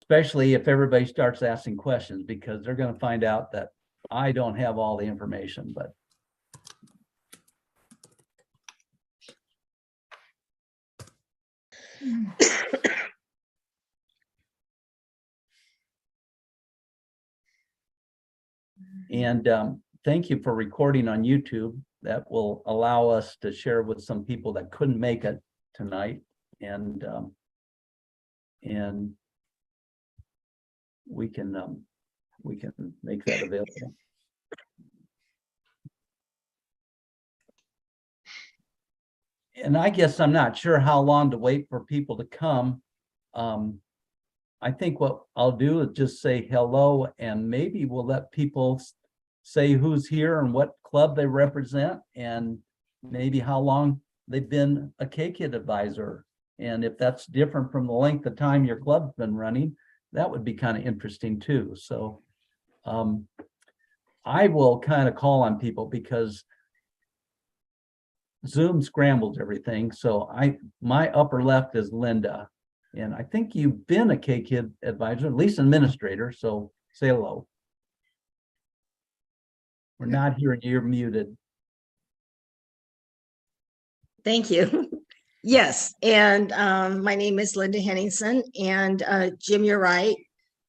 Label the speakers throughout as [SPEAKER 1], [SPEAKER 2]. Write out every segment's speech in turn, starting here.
[SPEAKER 1] especially if everybody starts asking questions, because they're going to find out that I don't have all the information, but. And thank you for recording on YouTube. That will allow us to share with some people that couldn't make it tonight, and we can make that available. And I guess I'm not sure how long to wait for people to come. I think what I'll do is just say hello, and maybe we'll let people say who's here and what club they represent, and maybe how long they've been a K-Kid advisor. And if that's different from the length of time your club's been running, that would be kind of interesting too. So I will kind of call on people because Zoom scrambles everything. So my upper left is Linda. And I think you've been a K-Kid advisor, at least administrator, so say hello. We're not hearing you, you're muted.
[SPEAKER 2] Thank you. Yes, and my name is Linda Henningsen, and Jim, you're right,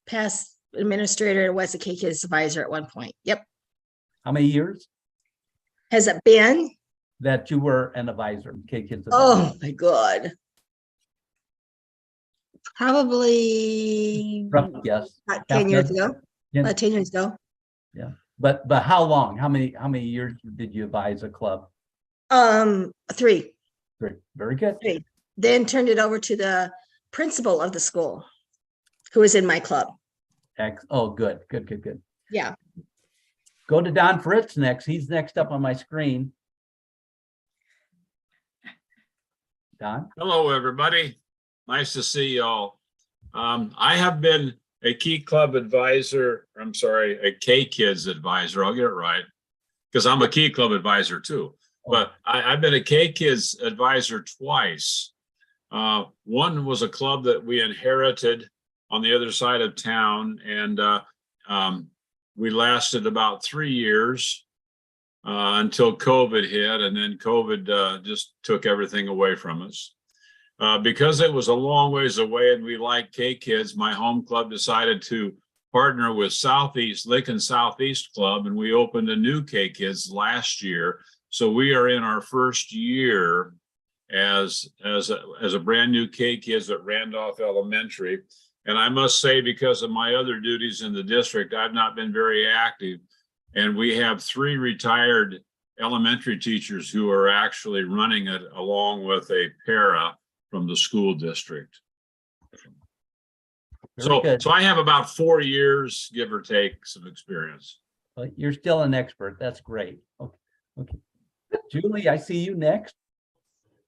[SPEAKER 2] past administrator, was a K-Kid advisor at one point. Yep. How
[SPEAKER 1] many years
[SPEAKER 2] has it been
[SPEAKER 1] that you were an advisor, K-Kid advisor?
[SPEAKER 2] Oh my God. Probably
[SPEAKER 1] yes.
[SPEAKER 2] 10 years ago. 10 years ago.
[SPEAKER 1] Yeah. But how long? How many years did you advise a club?
[SPEAKER 2] 3.
[SPEAKER 1] Very good.
[SPEAKER 2] 3. Then turned it over to the principal of the school, who was in my club.
[SPEAKER 1] Oh, good.
[SPEAKER 2] Yeah.
[SPEAKER 1] Go to Don Fritz next. He's next up on my screen. Don.
[SPEAKER 3] Hello, everybody. Nice to see y'all. I have been a Key Club advisor. I'm sorry, a K-Kids advisor. I'll get it right, because I'm a Key Club advisor too. But I've been a K-Kids advisor twice. One was a club that we inherited on the other side of town, and we lasted about 3 years until COVID hit, and then COVID just took everything away from us. Because it was a long ways away and we liked K-Kids, my home club decided to partner with Lincoln Southeast Club, and we opened a new K-Kids last year. So we are in our first year as a brand new K-Kids at Randolph Elementary. And I must say, because of my other duties in the district, I've not been very active. And we have 3 retired elementary teachers who are actually running it, along with a para from the school district. So I have about 4 years, give or take, some experience.
[SPEAKER 1] But you're still an expert. That's great. Okay. Julie, I see you next.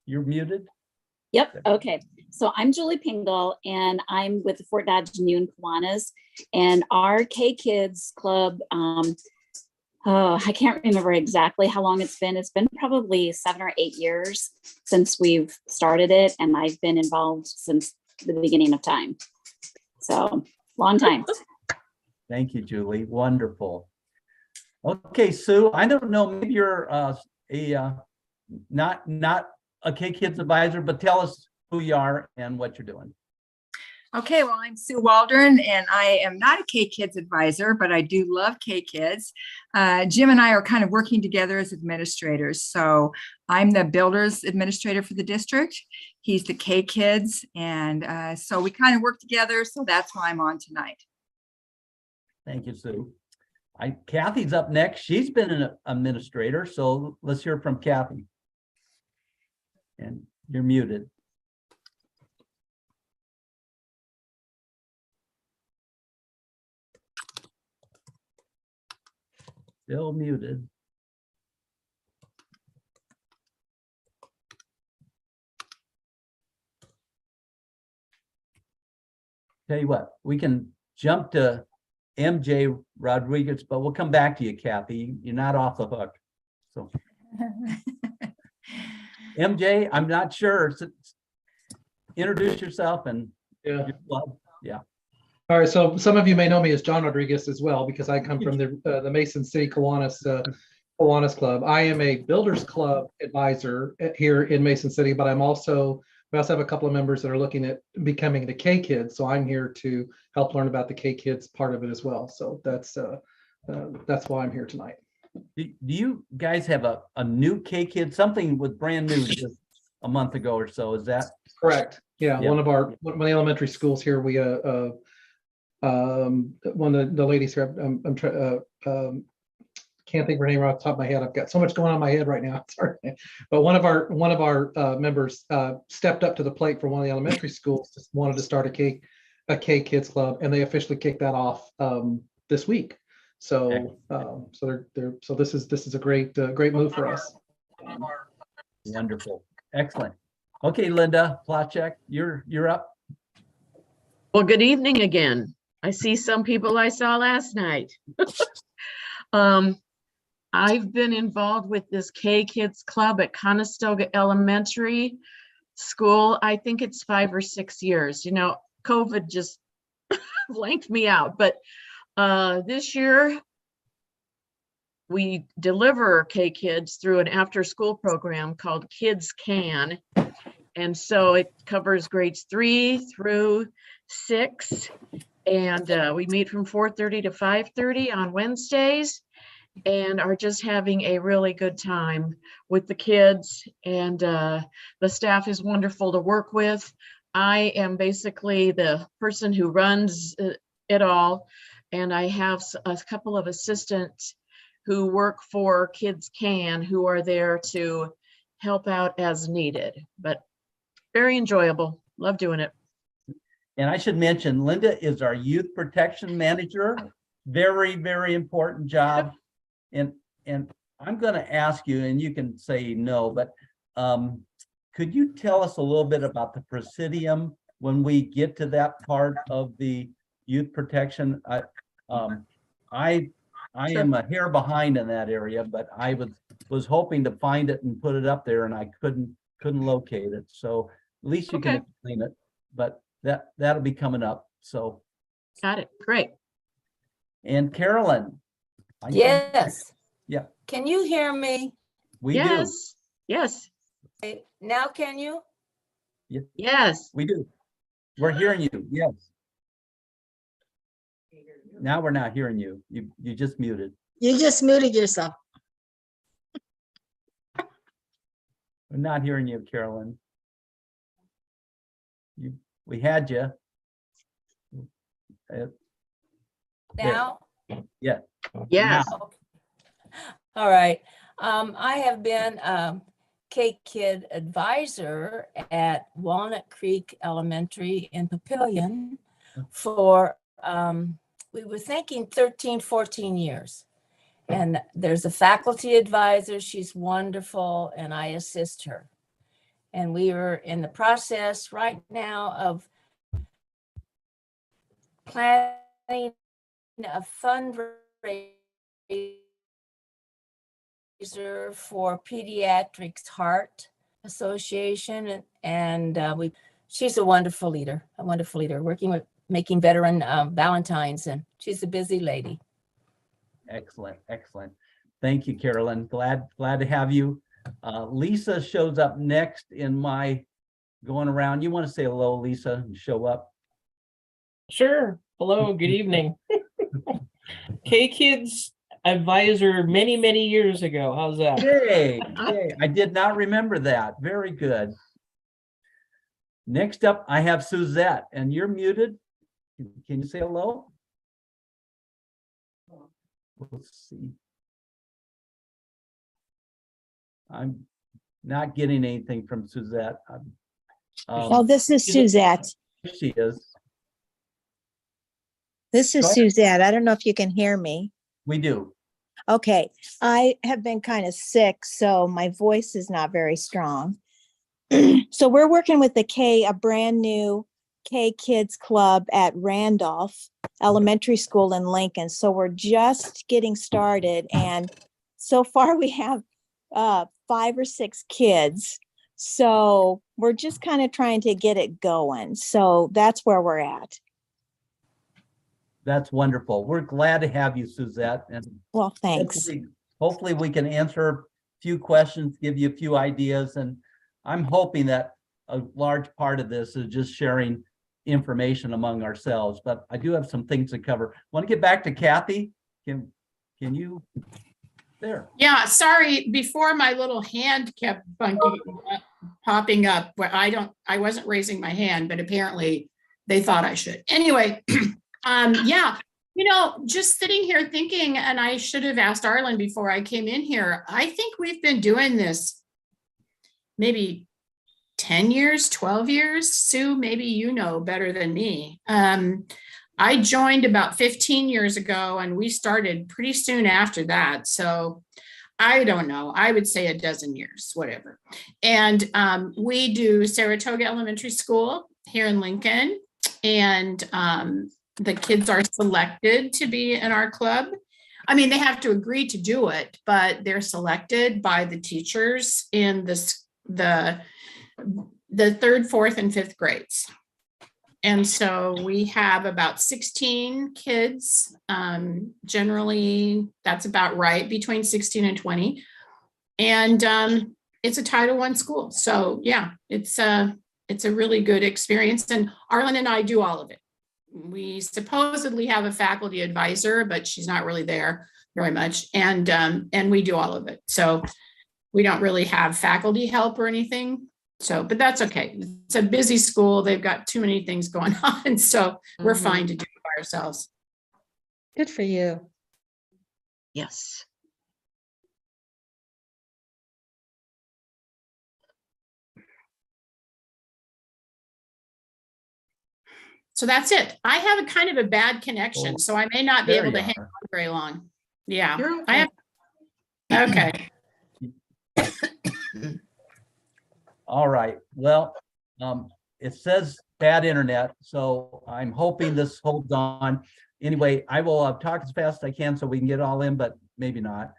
[SPEAKER 1] You're muted.
[SPEAKER 4] Yep. Okay. So I'm Julie Pingle, and I'm with the Fort Dodge New Kiwanis, and our K-Kids Club. I can't remember exactly how long it's been. It's been probably 7 or 8 years since we've started it, and I've been involved since the beginning of time. So long time.
[SPEAKER 1] Thank you, Julie. Wonderful. Okay, Sue, I don't know, maybe you're not a K-Kids advisor, but tell us who you are and what you're doing.
[SPEAKER 5] Okay, well, I'm Sue Waldron, and I am not a K-Kids advisor, but I do love K-Kids. Jim and I are kind of working together as administrators. So I'm the builders administrator for the district. He's the K-Kids, and so we kind of work together. So that's why I'm on tonight.
[SPEAKER 1] Thank you, Sue. Kathy's up next. She's been an administrator, so let's hear from Kathy. And you're muted. Still muted. Tell you what, we can jump to MJ Rodriguez, but we'll come back to you, Kathy. You're not off the hook. So MJ, I'm not sure. Introduce yourself and
[SPEAKER 6] yeah.
[SPEAKER 1] your club. Yeah.
[SPEAKER 6] All right, so some of you may know me as John Rodriguez as well, because I come from the Mason City Kiwanis Club. I am a Builders Club advisor here in Mason City, but we also have a couple of members that are looking at becoming the K Kids. So I'm here to help learn about the K Kids part of it as well. So that's why I'm here tonight.
[SPEAKER 1] Do you guys have a new K Kid, something with brand new just a month ago or so? Is that
[SPEAKER 6] Correct? Yeah,
[SPEAKER 1] Yeah.
[SPEAKER 6] one of the elementary schools here, we one of the ladies here, can't think of her name right off the top of my head. I've got so much going on in my head right now. Sorry. But one of our members stepped up to the plate for one of the elementary schools, just wanted to start a K Kids Club, and they officially kicked that off this week. So so this is a great move for us.
[SPEAKER 1] wonderful? Excellent. Okay, Linda Plachek, you're up.
[SPEAKER 7] Well, good evening again. I see some people I saw last night. I've been involved with this K Kids Club at Conestoga Elementary School. I think it's 5 or 6 years. You know, COVID just blanked me out. But this year, we deliver K Kids through an after-school program called Kids Can. And so it covers grades 3 through 6. And we meet from 4:30 to 5:30 on Wednesdays, and are just having a really good time with the kids. And the staff is wonderful to work with. I am basically the person who runs it all. And I have a couple of assistants who work for Kids Can, who are there to help out as needed, but very enjoyable. Love doing it.
[SPEAKER 1] And I should mention, Linda is our youth protection manager. Very, very important job. And I'm going to ask you, and you can say no, but could you tell us a little bit about the Presidium when we get to that part of the youth protection? I am a hair behind in that area, but I was hoping to find it and put it up there, and I couldn't locate it. So at least you can explain it, but that'll be coming up. So
[SPEAKER 7] Got it. Great.
[SPEAKER 1] and Carolyn.
[SPEAKER 8] Yes.
[SPEAKER 1] Yeah.
[SPEAKER 8] Can you hear me?
[SPEAKER 1] We do.
[SPEAKER 7] Yes. Yes.
[SPEAKER 8] Now can you?
[SPEAKER 7] Yes.
[SPEAKER 1] We do. We're hearing you. Yes. Now we're not hearing you. You just muted.
[SPEAKER 2] You just muted yourself.
[SPEAKER 1] We're not hearing you, Carolyn. We had you.
[SPEAKER 8] Now?
[SPEAKER 1] Yeah.
[SPEAKER 7] Yes.
[SPEAKER 8] Okay. All right. I have been K Kid advisor at Walnut Creek Elementary in Papillion for, we were thinking 13, 14 years. And there's a faculty advisor. She's wonderful, and I assist her. And we are in the process right now of planning a fundraiser for Pediatrics Heart Association, and she's a wonderful leader, working with making veteran Valentines, and she's a busy lady.
[SPEAKER 1] Excellent. Excellent. Thank you, Carolyn. Glad to have you. Lisa shows up next in my going around. You want to say hello, Lisa, and show up?
[SPEAKER 9] Sure. Hello, good evening. K Kids advisor many years ago. How's that?
[SPEAKER 1] Yay. I did not remember that. Very good. Next up, I have Suzette, and you're muted. Can you say hello? Let's see. I'm not getting anything from Suzette.
[SPEAKER 10] Oh, this is Suzette.
[SPEAKER 1] She is.
[SPEAKER 10] This is
[SPEAKER 1] Go ahead.
[SPEAKER 10] Suzette. I don't know if you can hear me.
[SPEAKER 1] We do.
[SPEAKER 10] Okay, I have been kind of sick, so my voice is not very strong. So we're working with a brand new K Kids Club at Randolph Elementary School in Lincoln. So we're just getting started, and so far we have 5 or 6 kids. So we're just kind of trying to get it going. So that's where we're at.
[SPEAKER 1] That's wonderful. We're glad to have you, Suzette, and
[SPEAKER 10] Well, thanks.
[SPEAKER 1] hopefully we can answer a few questions, give you a few ideas, and I'm hoping that a large part of this is just sharing information among ourselves, but I do have some things to cover. Want to get back to Kathy? Can you? There.
[SPEAKER 11] Yeah, sorry, before my little hand kept popping up where I wasn't raising my hand, but apparently they thought I should. Anyway, yeah, just sitting here thinking, and I should have asked Arlen before I came in here, I think we've been doing this maybe 10 years, 12 years. Sue, maybe you know better than me. I joined about 15 years ago and we started pretty soon after that. So I don't know, I would say a dozen years, whatever. And we do Saratoga Elementary School here in Lincoln. And the kids are selected to be in our club. I mean, they have to agree to do it, but they're selected by the teachers in the third, fourth, and fifth grades. And so we have about 16 kids. Generally, that's about right, between 16 and 20. And it's a Title I school. So yeah, it's a really good experience. And Arlen and I do all of it. We supposedly have a faculty advisor, but she's not really there very much. And we do all of it. So we don't really have faculty help or anything. So, but that's okay. It's a busy school. They've got too many things going on. So we're fine to do it by ourselves.
[SPEAKER 2] Good for you.
[SPEAKER 7] Yes.
[SPEAKER 11] So that's it. I have a kind of a bad connection, so I may not be
[SPEAKER 1] There
[SPEAKER 11] able to
[SPEAKER 1] you
[SPEAKER 11] hang
[SPEAKER 1] are.
[SPEAKER 11] on very long. Yeah.
[SPEAKER 7] You're
[SPEAKER 11] I have, okay.
[SPEAKER 1] All right. Well, it says bad internet, so I'm hoping this holds on. Anyway, I will talk as fast as I can so we can get all in, but maybe not.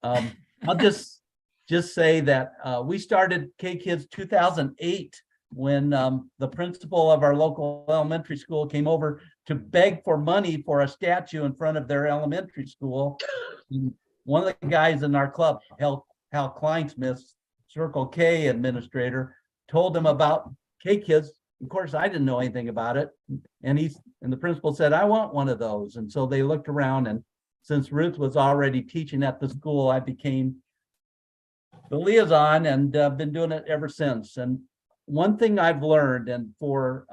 [SPEAKER 1] I'll just say that we started K-Kids 2008 when the principal of our local elementary school came over to beg for money for a statue in front of their elementary school. And one of the guys in our club, Hal Kleinsmith, Circle K administrator, told him about K-Kids. Of course, I didn't know anything about it. And the principal said, I want one of those. And so they looked around, and since Ruth was already teaching at the school, I became the liaison and been doing it ever since. And one thing I've learned, and for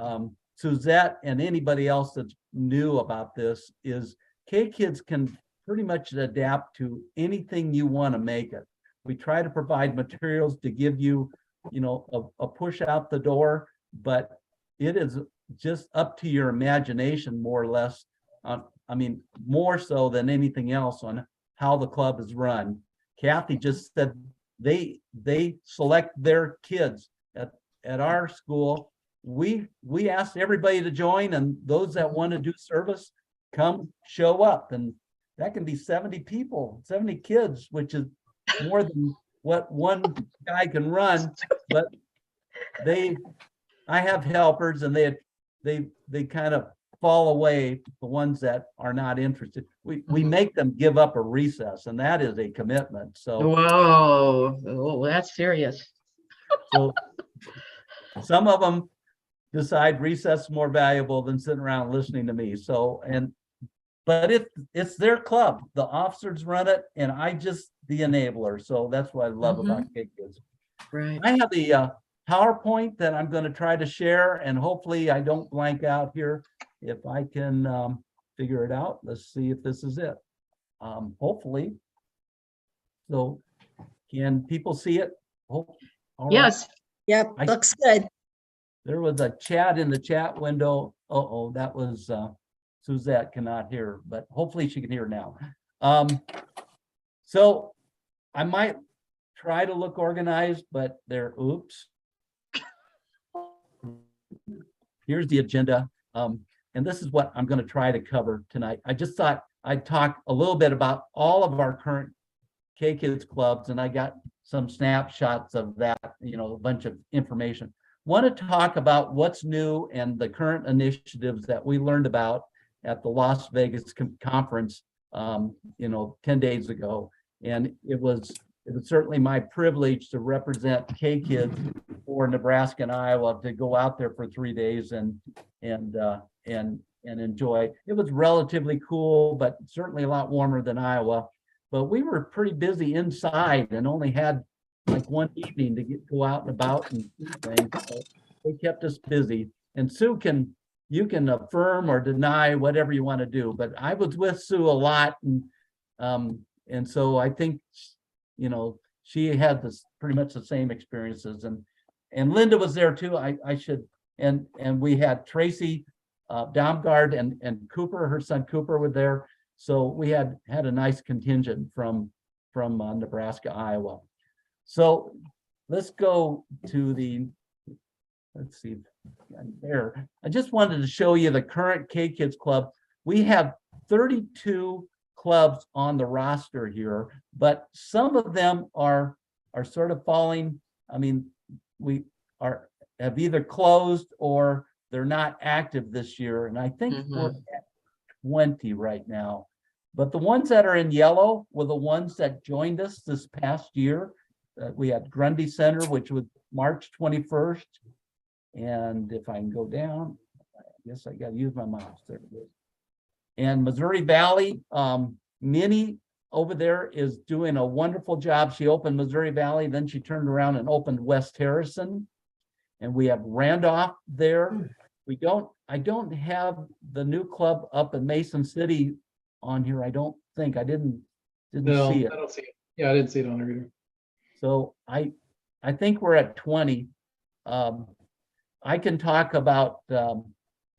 [SPEAKER 1] Suzette and anybody else that's new about this, is K-Kids can pretty much adapt to anything you want to make it. We try to provide materials to give you, a push out the door, but it is just up to your imagination, more or less. More so than anything else on how the club is run. Kathy just said they select their kids at our school. We asked everybody to join, and those that want to do service come show up, and that can be 70 people, 70 kids, which is more than what one guy can run. But I have helpers, and they kind of fall away, the ones that are not interested. We make them give up a recess, and that is a commitment. So
[SPEAKER 7] Whoa, oh, that's serious.
[SPEAKER 1] so some of them decide recess is more valuable than sitting around listening to me. So, but it's their club. The officers run it, and I just the enabler. So that's what I love about K-Kids.
[SPEAKER 7] Right.
[SPEAKER 1] I have the PowerPoint that I'm going to try to share, and hopefully I don't blank out here. If I can figure it out, let's see if this is it. Hopefully. So can people see it? All right.
[SPEAKER 7] Yes.
[SPEAKER 2] Yep, looks good.
[SPEAKER 1] There was a chat in the chat window. Uh-oh, that was Suzette cannot hear, but hopefully she can hear now. So I might try to look organized, but oops. Here's the agenda. And this is what I'm going to try to cover tonight. I just thought I'd talk a little bit about all of our current K-Kids clubs, and I got some snapshots of that, a bunch of information. Want to talk about what's new and the current initiatives that we learned about, at the Las Vegas conference, 10 days ago. And it was certainly my privilege to represent K kids for Nebraska and Iowa, to go out there for 3 days and enjoy. It was relatively cool, but certainly a lot warmer than Iowa. But we were pretty busy inside and only had like one evening to go out and about and do things. So they kept us busy. And Sue you can affirm or deny whatever you want to do, but I was with Sue a lot, and so I think, she had pretty much the same experiences, and Linda was there too. I should, and we had Tracy Daumgard and Cooper, her son Cooper, were there. So we had a nice contingent from Nebraska, Iowa. So let's go to let's see, there. I just wanted to show you the current K Kids Club. We have 32 clubs on the roster here, but some of them are sort of falling. I mean, have either closed or they're not active this year. And I think we're at 20 right now. But the ones that are in yellow were the ones that joined us this past year. We had Grundy Center, which was March 21st. And if I can go down, I guess I got to use my mouse. There it is. And Missouri Valley, Minnie over there is doing a wonderful job. She opened Missouri Valley, then she turned around and opened West Harrison. And we have Randolph there. I don't have the new club up in Mason City on here. I don't think. I didn't see it.
[SPEAKER 6] I don't see it. Yeah, I didn't see it on there either.
[SPEAKER 1] So I think we're at 20. I can talk about the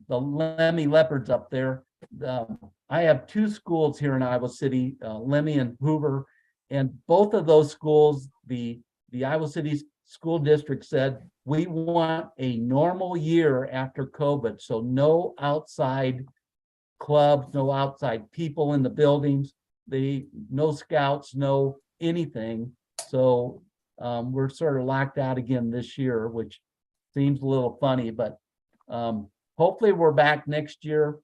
[SPEAKER 1] Lemmy Leopards up there. I have two schools here in Iowa City, Lemmy and Hoover, and both of those schools, the Iowa City School District said, we want a normal year after COVID. So no outside clubs, no outside people in the buildings, no scouts, no anything. So we're sort of locked out again this year, which seems a little funny, but hopefully we're back next year.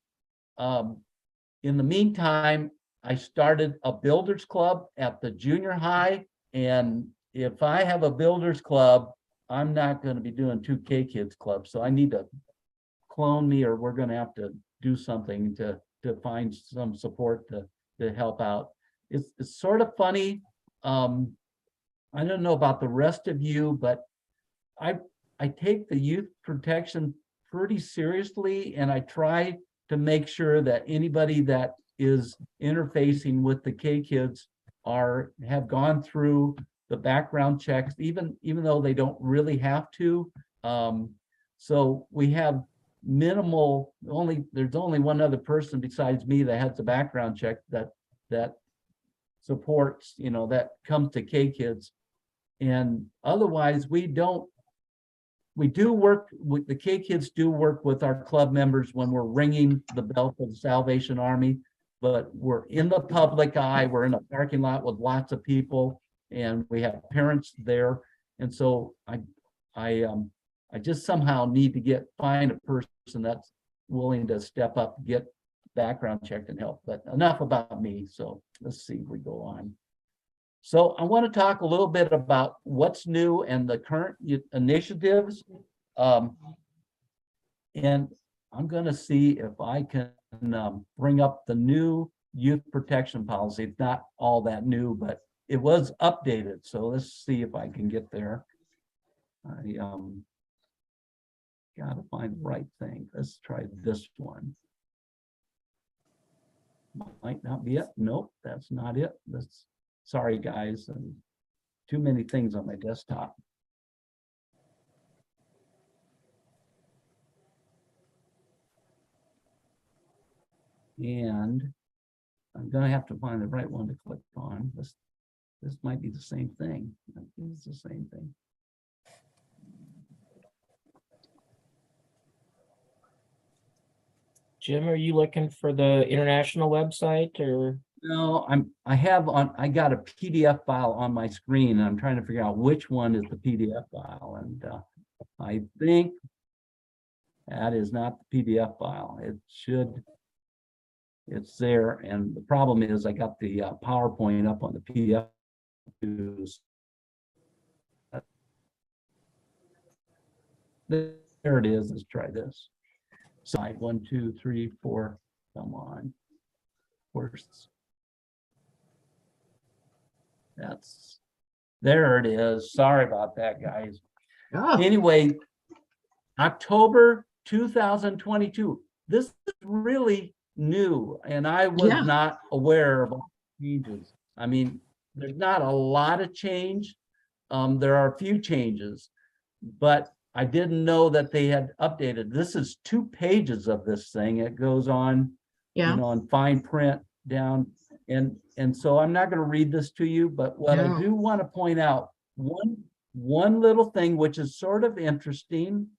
[SPEAKER 1] In the meantime, I started a builders club at the junior high, and if I have a builders club, I'm not going to be doing 2K kids clubs. So I need to clone me, or we're going to have to do something to find some support to help out. It's sort of funny. I don't know about the rest of you, but I take the youth protection pretty seriously, and I try to make sure that anybody that is interfacing with the K kids have gone through the background checks, even though they don't really have to. So we have minimal, there's only one other person besides me that has the background check that supports, that comes to K kids. And otherwise we do work with the K kids, do work with our club members when we're ringing the bell for the Salvation Army, but we're in the public eye. We're in a parking lot with lots of people, and we have parents there. And so I just somehow need to find a person that's willing to step up, get background checked and help. But enough about me. So let's see if we go on. So I want to talk a little bit about what's new and the current initiatives. And I'm going to see if I can bring up the new youth protection policy. It's not all that new, but it was updated. So let's see if I can get there. I got to find the right thing. Let's try this one. Might not be it. Nope, that's not it. Sorry, guys, too many things on my desktop. And I'm gonna have to find the right one to click on. This might be the same thing. It's the same thing.
[SPEAKER 9] Jim, are you looking for the international website or?
[SPEAKER 1] No, I got a PDF file on my screen, and I'm trying to figure out which one is the PDF file. And I think that is not the PDF file. It should It's there, and the problem is I got the PowerPoint up on the PDF. There it is. Let's try this. Side 1, 2, 3, 4. Come on. Worst. That's there it is. Sorry about that, guys. Anyway, October 2022. This is really new, and I was
[SPEAKER 11] Yeah.
[SPEAKER 1] not aware of all the changes. I mean, there's not a lot of change. There are a few changes, but I didn't know that they had updated. This is 2 pages of this thing. It goes on,
[SPEAKER 11] Yeah.
[SPEAKER 1] in fine print down. And so I'm not going to read this to you, but what I
[SPEAKER 11] No.
[SPEAKER 1] do want to point out, one little thing which is sort of interesting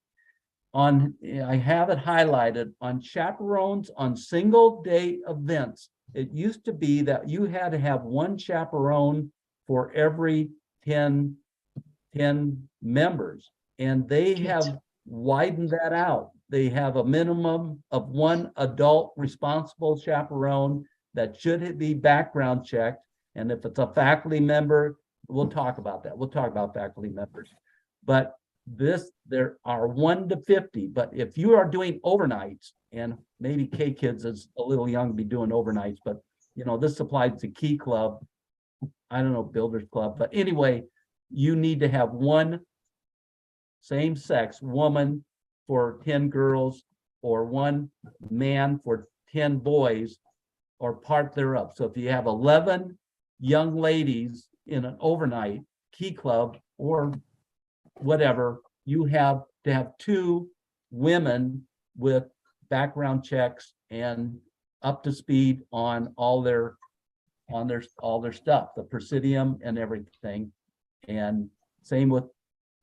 [SPEAKER 1] I have it highlighted on chaperones on single day events. It used to be that you had to have 1 chaperone for every 10 members, and they have widened that out. They have a minimum of 1 adult responsible chaperone that should be background checked. And if it's a faculty member, we'll talk about that. We'll talk about faculty members. But there are 1 to 50. But if you are doing overnights, and maybe K Kids is a little young to be doing overnights, but this applies to Key Club. I don't know, Builders Club. But anyway, you need to have 1 same-sex woman for 10 girls, or 1 man for 10 boys, or part thereof. So if you have 11 young ladies in an overnight Key Club or whatever, you have to have 2 women with background checks and up to speed on all their stuff, the Presidium and everything. And same with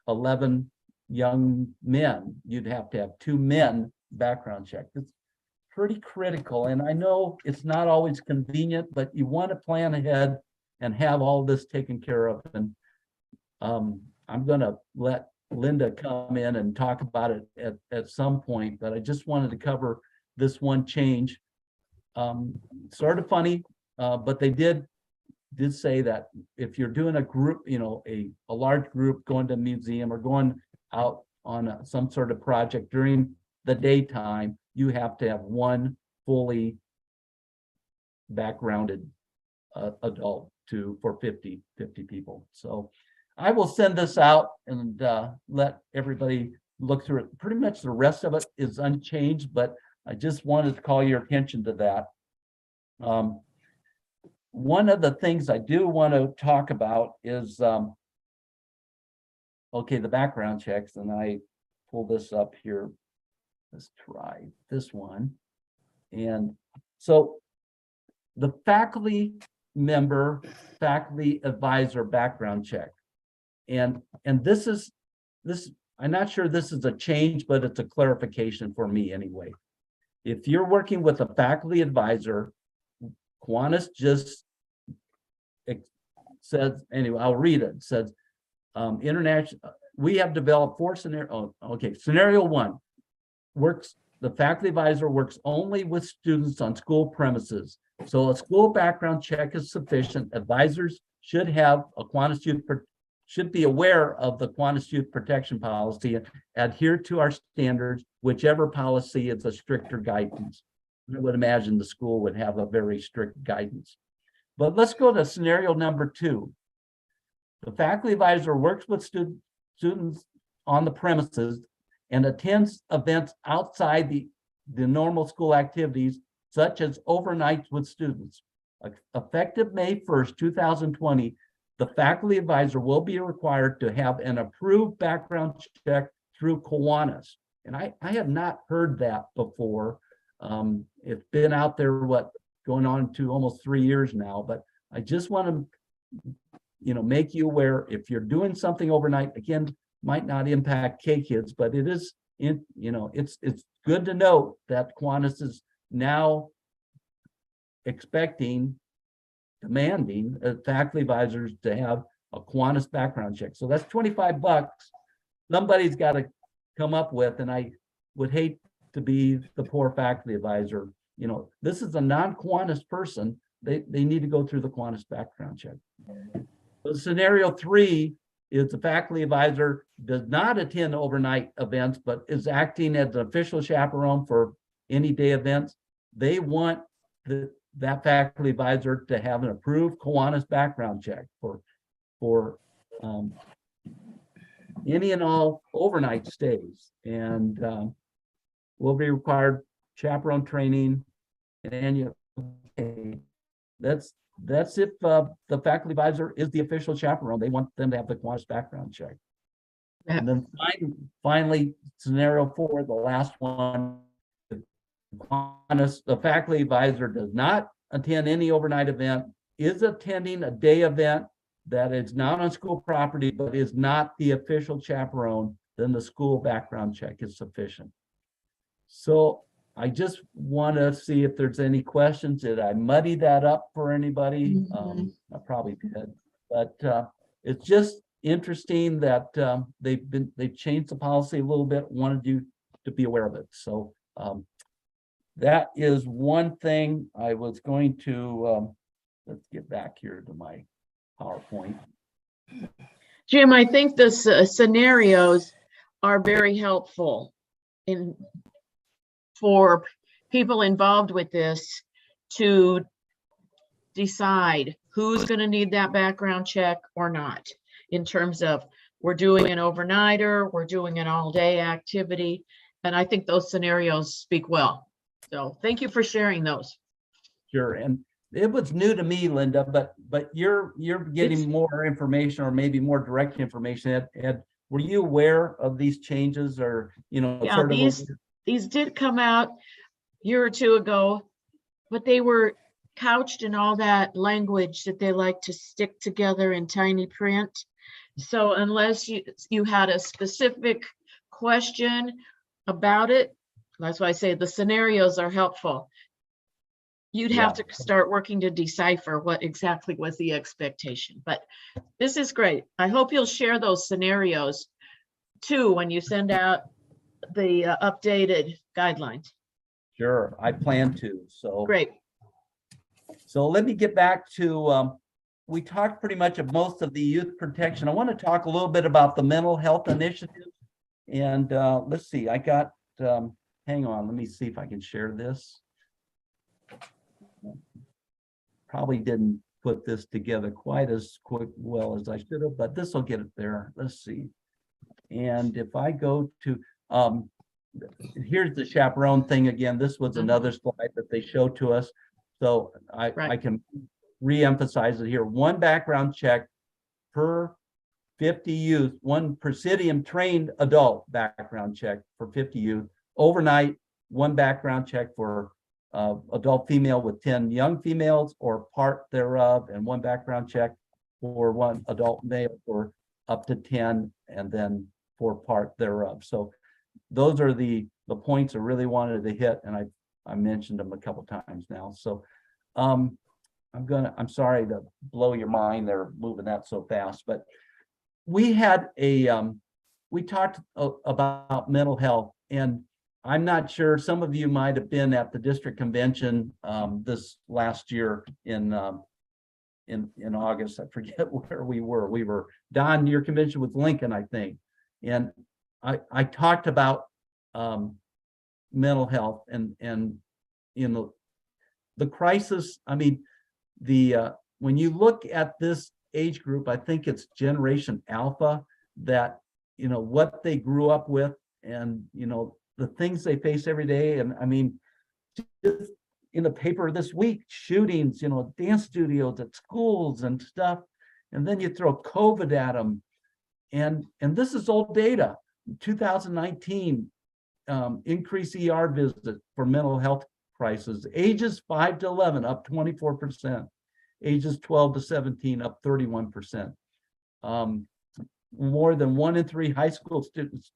[SPEAKER 1] 11 young men. You'd have to have 2 men background check. It's pretty critical. And I know it's not always convenient, but you want to plan ahead and have all this taken care of. And I'm going to let Linda come in and talk about it at some point, but I just wanted to cover this one change. Sort of funny, but they did say that if you're doing a group, a large group going to a museum or going out on some sort of project during the daytime, you have to have 1 fully backgrounded adult for 50 people. So I will send this out and let everybody look through it. Pretty much the rest of it is unchanged, but I just wanted to call your attention to that. One of the things I do want to talk about is, okay, the background checks, and I pull this up here. Let's try this one. And so the faculty advisor background check. And this, I'm not sure this is a change, but it's a clarification for me anyway. If you're working with a faculty advisor, Kiwanis just says, anyway, I'll read it. It says, we have developed 4 scenarios. Okay, scenario 1, the faculty advisor works only with students on school premises. So a school background check is sufficient. Advisors should be aware of the Kiwanis Youth Protection Policy and adhere to our standards, whichever policy is a stricter guidance. I would imagine the school would have a very strict guidance. But let's go to scenario number 2. The faculty advisor works with students on the premises and attends events outside the normal school activities, such as overnights with students. Effective May 1st, 2020, the faculty advisor will be required to have an approved background check through Kiwanis. And I have not heard that before. It's been out there, going on to almost 3 years now, but I just want to, make you aware, if you're doing something overnight, again, might not impact K Kids, but it is, it's good to note that Kiwanis is now demanding faculty advisors to have a Kiwanis background check. So that's $25 somebody's got to come up with, and I would hate to be the poor faculty advisor this is a non-Kiwanis person, they need to go through the Kiwanis background check. So scenario 3 is the faculty advisor does not attend overnight events, but is acting as an official chaperone for any day events. They want that faculty advisor to have an approved Kiwanis background check for any and all overnight stays, and will be required chaperone training and annual. That's if the faculty advisor is the official chaperone. They want them to have the Kiwanis background check. And then finally, scenario 4, the last one, the faculty advisor does not attend any overnight event, is attending a day event that is not on school property, but is not the official chaperone, then the school background check is sufficient. So I just want to see if there's any questions. Did I muddy that up for anybody? I probably did, but it's just interesting that they've changed the policy a little bit. Wanted you to be aware of it. So that is one thing I was going to. Let's get back here to my PowerPoint.
[SPEAKER 7] Jim, I think the scenarios are very helpful for people involved with this to decide who's going to need that background check or not, in terms of we're doing an overnighter, we're doing an all-day activity, and I think those scenarios speak well. So thank you for sharing those.
[SPEAKER 1] Sure, and it was new to me, Linda, but you're getting more information, or maybe more direct information. Ed, were you aware of these changes, or
[SPEAKER 7] Yeah,
[SPEAKER 1] sort of
[SPEAKER 7] these did come out a year or two ago, but they were couched in all that language that they like to stick together in tiny print. So unless you had a specific question about it, that's why I say the scenarios are helpful. You'd have to start working to decipher what exactly was the expectation. But this is great. I hope you'll share those scenarios too when you send out the updated guidelines.
[SPEAKER 1] Sure, I plan to. So
[SPEAKER 7] Great.
[SPEAKER 1] So let me get back to, we talked pretty much of most of the youth protection. I want to talk a little bit about the mental health initiative. And let's see, I got, hang on, let me see if I can share this. Probably didn't put this together quite as well as I should have, but this will get it there. Let's see. And if I go to, here's the chaperone thing again. This was another slide that they showed to us. So I can re-emphasize it here. One background check per 50 youth, one Presidium trained adult background check for 50 youth. Overnight, one background check for adult female with 10 young females or part thereof, and one background check for one adult male for up to 10, and then for part thereof. So those are the points I really wanted to hit, and I mentioned them a couple times now. So I'm sorry to blow your mind. They're moving that so fast, but we had we talked about mental health, and I'm not sure, some of you might have been at the district convention this last year in August. I forget where we were. We were, Don, your convention with Lincoln, I think. And I talked about mental health and the crisis. I mean, when you look at this age group, I think it's Generation Alpha, that what they grew up with, and the things they face every day. And I mean, just in the paper this week, shootings, dance studios at schools and stuff. And then you throw COVID at them. And this is old data. 2019, increased ER visits for mental health crisis. Ages 5 to 11, up 24%. Ages 12 to 17, up 31%. More than 1 in 3 high school students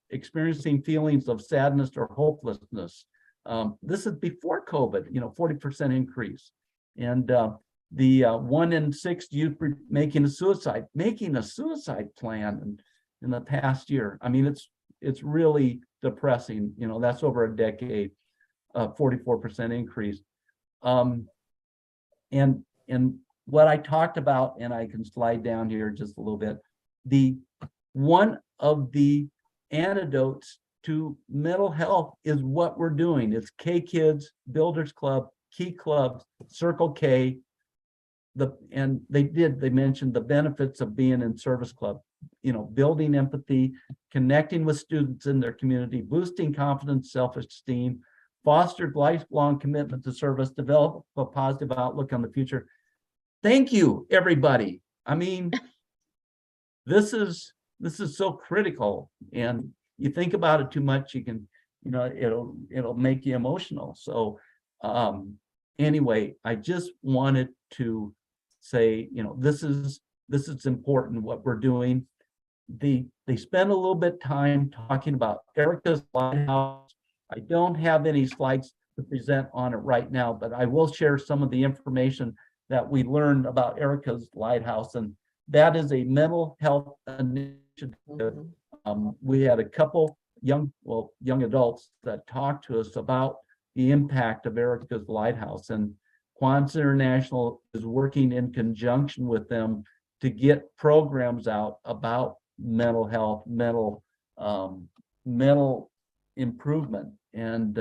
[SPEAKER 1] experiencing feelings of sadness or hopelessness. This is before COVID, 40% increase. And the 1 in 6 youth making a suicide plan in the past year. I mean, it's really depressing. That's over a decade. 44% increase. And what I talked about, and I can slide down here just a little bit, one of the antidotes to mental health is what we're doing. It's K Kids, Builders Club, Key Clubs, Circle K. And they mentioned the benefits of being in service club, building empathy, connecting with students in their community, boosting confidence, self-esteem, fostered lifelong commitment to service, develop a positive outlook on the future. Thank you, everybody. I mean, this is so critical, and you think about it too much, you can, it'll make you emotional. So anyway, I just wanted to say, this is important what we're doing. They spend a little bit time talking about Erica's Lighthouse. I don't have any slides to present on it right now, but I will share some of the information that we learned about Erica's Lighthouse, and that is a mental health initiative. We had a couple young adults that talked to us about the impact of Erica's Lighthouse, and Kiwanis International is working in conjunction with them to get programs out about mental health, mental improvement, and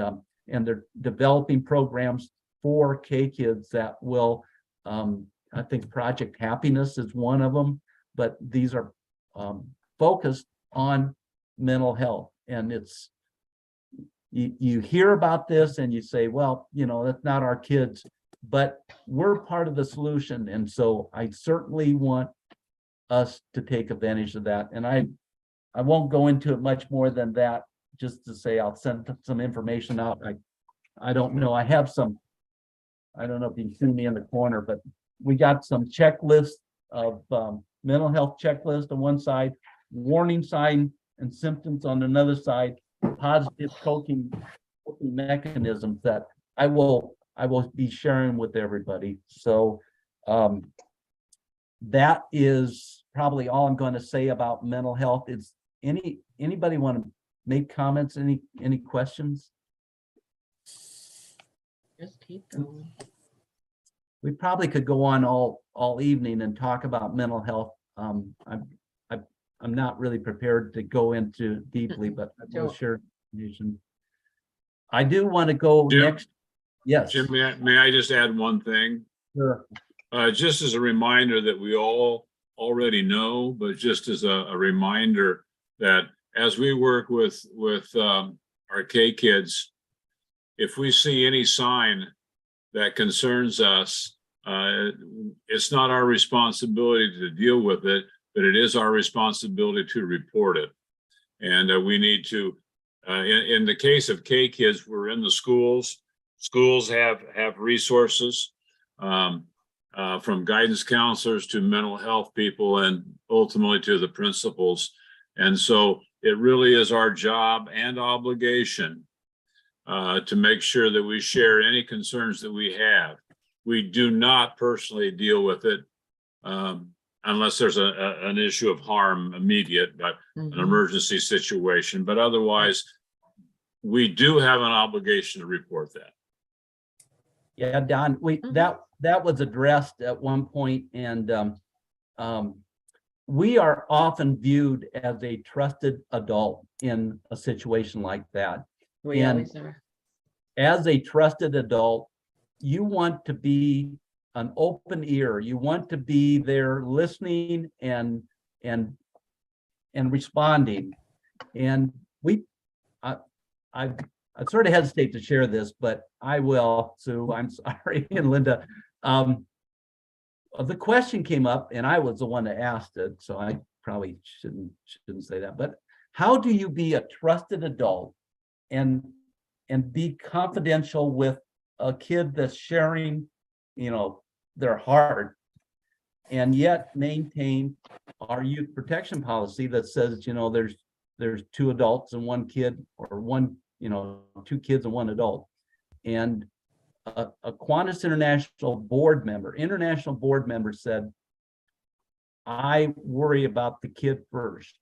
[SPEAKER 1] they're developing programs for K Kids that will, I think Project Happiness is one of them, but these are focused on mental health. And it's, you hear about this and you say, well, that's not our kids, but we're part of the solution. And so I certainly want us to take advantage of that. And I won't go into it much more than that, just to say I'll send some information out. I don't know. I have some, I don't know if you can see me in the corner, but we got some checklists of mental health checklist on one side, warning sign and symptoms on another side, positive coping mechanisms that I will be sharing with everybody. So that is probably all I'm going to say about mental health. Is anybody want to make comments? Any questions?
[SPEAKER 7] Just keep going.
[SPEAKER 1] We probably could go on all evening and talk about mental health. I'm not really prepared to go into deeply, but I will share information. I do want to go
[SPEAKER 3] Jim?
[SPEAKER 1] next. Yes.
[SPEAKER 3] Jim, may I just add one thing?
[SPEAKER 1] Sure.
[SPEAKER 3] Just as a reminder that we all already know, but just as a reminder that as we work with our K Kids, if we see any sign that concerns us, it's not our responsibility to deal with it, but it is our responsibility to report it. And we need to, in the case of K Kids, we're in the schools. Schools have resources, from guidance counselors to mental health people and ultimately to the principals. And so it really is our job and obligation to make sure that we share any concerns that we have. We do not personally deal with it unless there's an issue of harm immediate, but an emergency situation. But otherwise, we do have an obligation to report that.
[SPEAKER 1] Yeah, Don, that was addressed at one point, and we are often viewed as a trusted adult in a situation like that.
[SPEAKER 7] We always are.
[SPEAKER 1] As a trusted adult, you want to be an open ear. You want to be there listening and responding. And I sort of hesitate to share this, but I will. So I'm sorry, and Linda. The question came up, and I was the one that asked it, so I probably shouldn't say that. But how do you be a trusted adult and be confidential with a kid that's sharing, their heart, and yet maintain our youth protection policy that says, there's 2 adults and 1 kid, or 2 kids and 1 adult. And a Kiwanis international board member said, I worry about the kid first,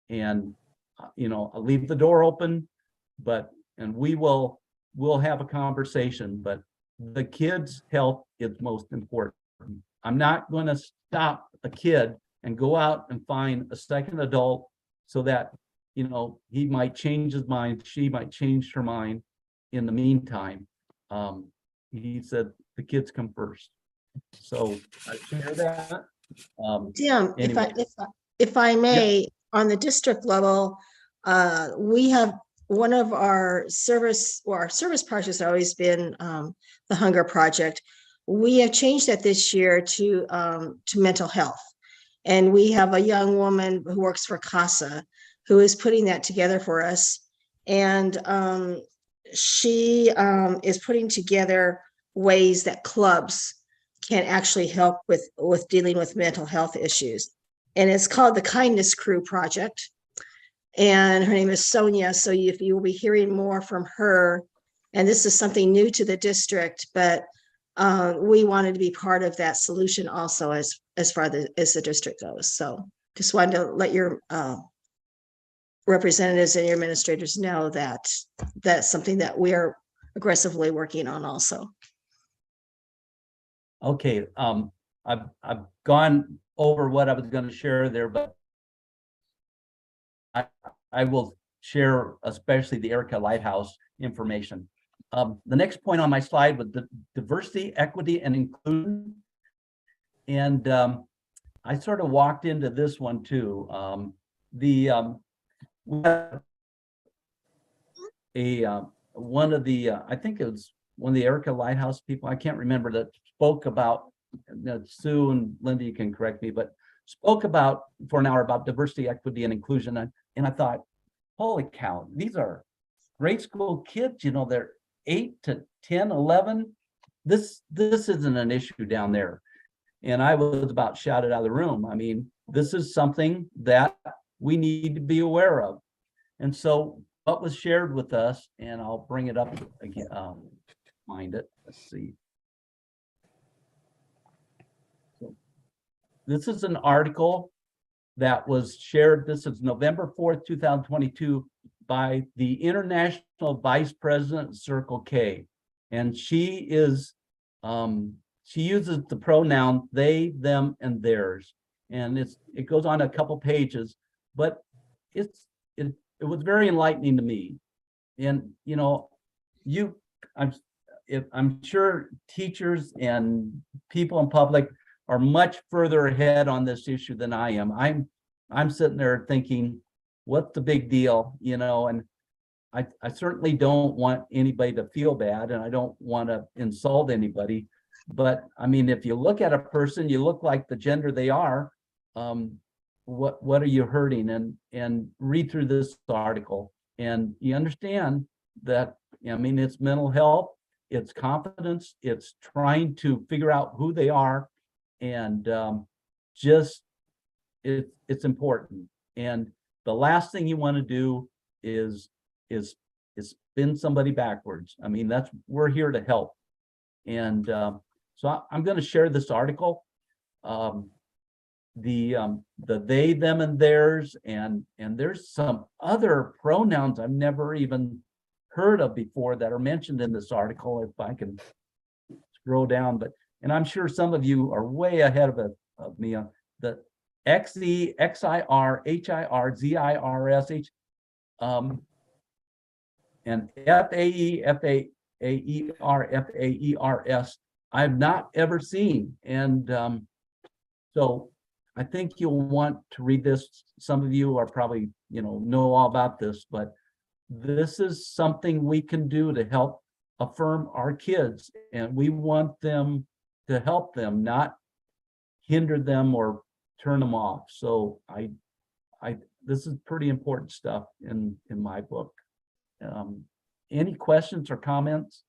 [SPEAKER 1] and I'll leave the door open, and we will we'll have a conversation, but the kid's health is most important. I'm not going to stop a kid and go out and find a second adult so that, you know, he might change his mind, she might change her mind in the meantime. He said the kids come first. So I share that.
[SPEAKER 2] Tim,
[SPEAKER 1] Anyway.
[SPEAKER 2] if I may, on the district level, we have one of our service projects has always been the Hunger Project. We have changed that this year to mental health. And we have a young woman who works for CASA who is putting that together for us. And she is putting together ways that clubs can actually help with dealing with mental health issues. And it's called the Kindness Crew Project. And her name is Sonia. So if you will be hearing more from her, and this is something new to the district, but we wanted to be part of that solution also as far as the district goes. So just wanted to let your representatives and your administrators know that that's something that we are aggressively working on also.
[SPEAKER 1] Okay, I've gone over what I was going to share there, but I will share especially the Erica Lighthouse information. The next point on my slide was the diversity, equity, and inclusion. And I sort of walked into this one too. One of the I think it was one of the Erica Lighthouse people, I can't remember, that spoke about, Sue and Linda, you can correct me, but spoke about for an hour about diversity, equity, and inclusion. And I thought, holy cow, these are grade school kids, you know, they're 8 to 10, 11. This isn't an issue down there. And I was about shouted out of the room. I mean, this is something that we need to be aware of. And so what was shared with us, and I'll bring it up again, find it, let's see. So this is an article that was shared. This is November 4th, 2022 by the International Vice President of Circle K. And she is, she uses the pronoun they, them, and theirs. And it goes on a couple pages, but it was very enlightening to me. And, you know, I'm sure teachers and people in public are much further ahead on this issue than I am. I'm sitting there thinking, what's the big deal, you know? And I certainly don't want anybody to feel bad, and I don't want to insult anybody. But I mean, if you look at a person, you look like the gender they are. What are you hurting? And read through this article, and you understand that, I mean, it's mental health, it's confidence, it's trying to figure out who they are, and it's important. And the last thing you want to do is spin somebody backwards. I mean, we're here to help. And so I'm going to share this article. The they, them, and theirs, and there's some other pronouns I've never even heard of before that are mentioned in this article, if I can scroll down. And I'm sure some of you are way ahead of me on the XE, XIR, HIR, ZIRS, and FAE, FAER, FAERS, I've not ever seen. And so I think you'll want to read this. Some of you are probably, know all about this, but this is something we can do to help affirm our kids. And we want them to help them, not hinder them or turn them off. So this is pretty important stuff in my book. Any questions or comments?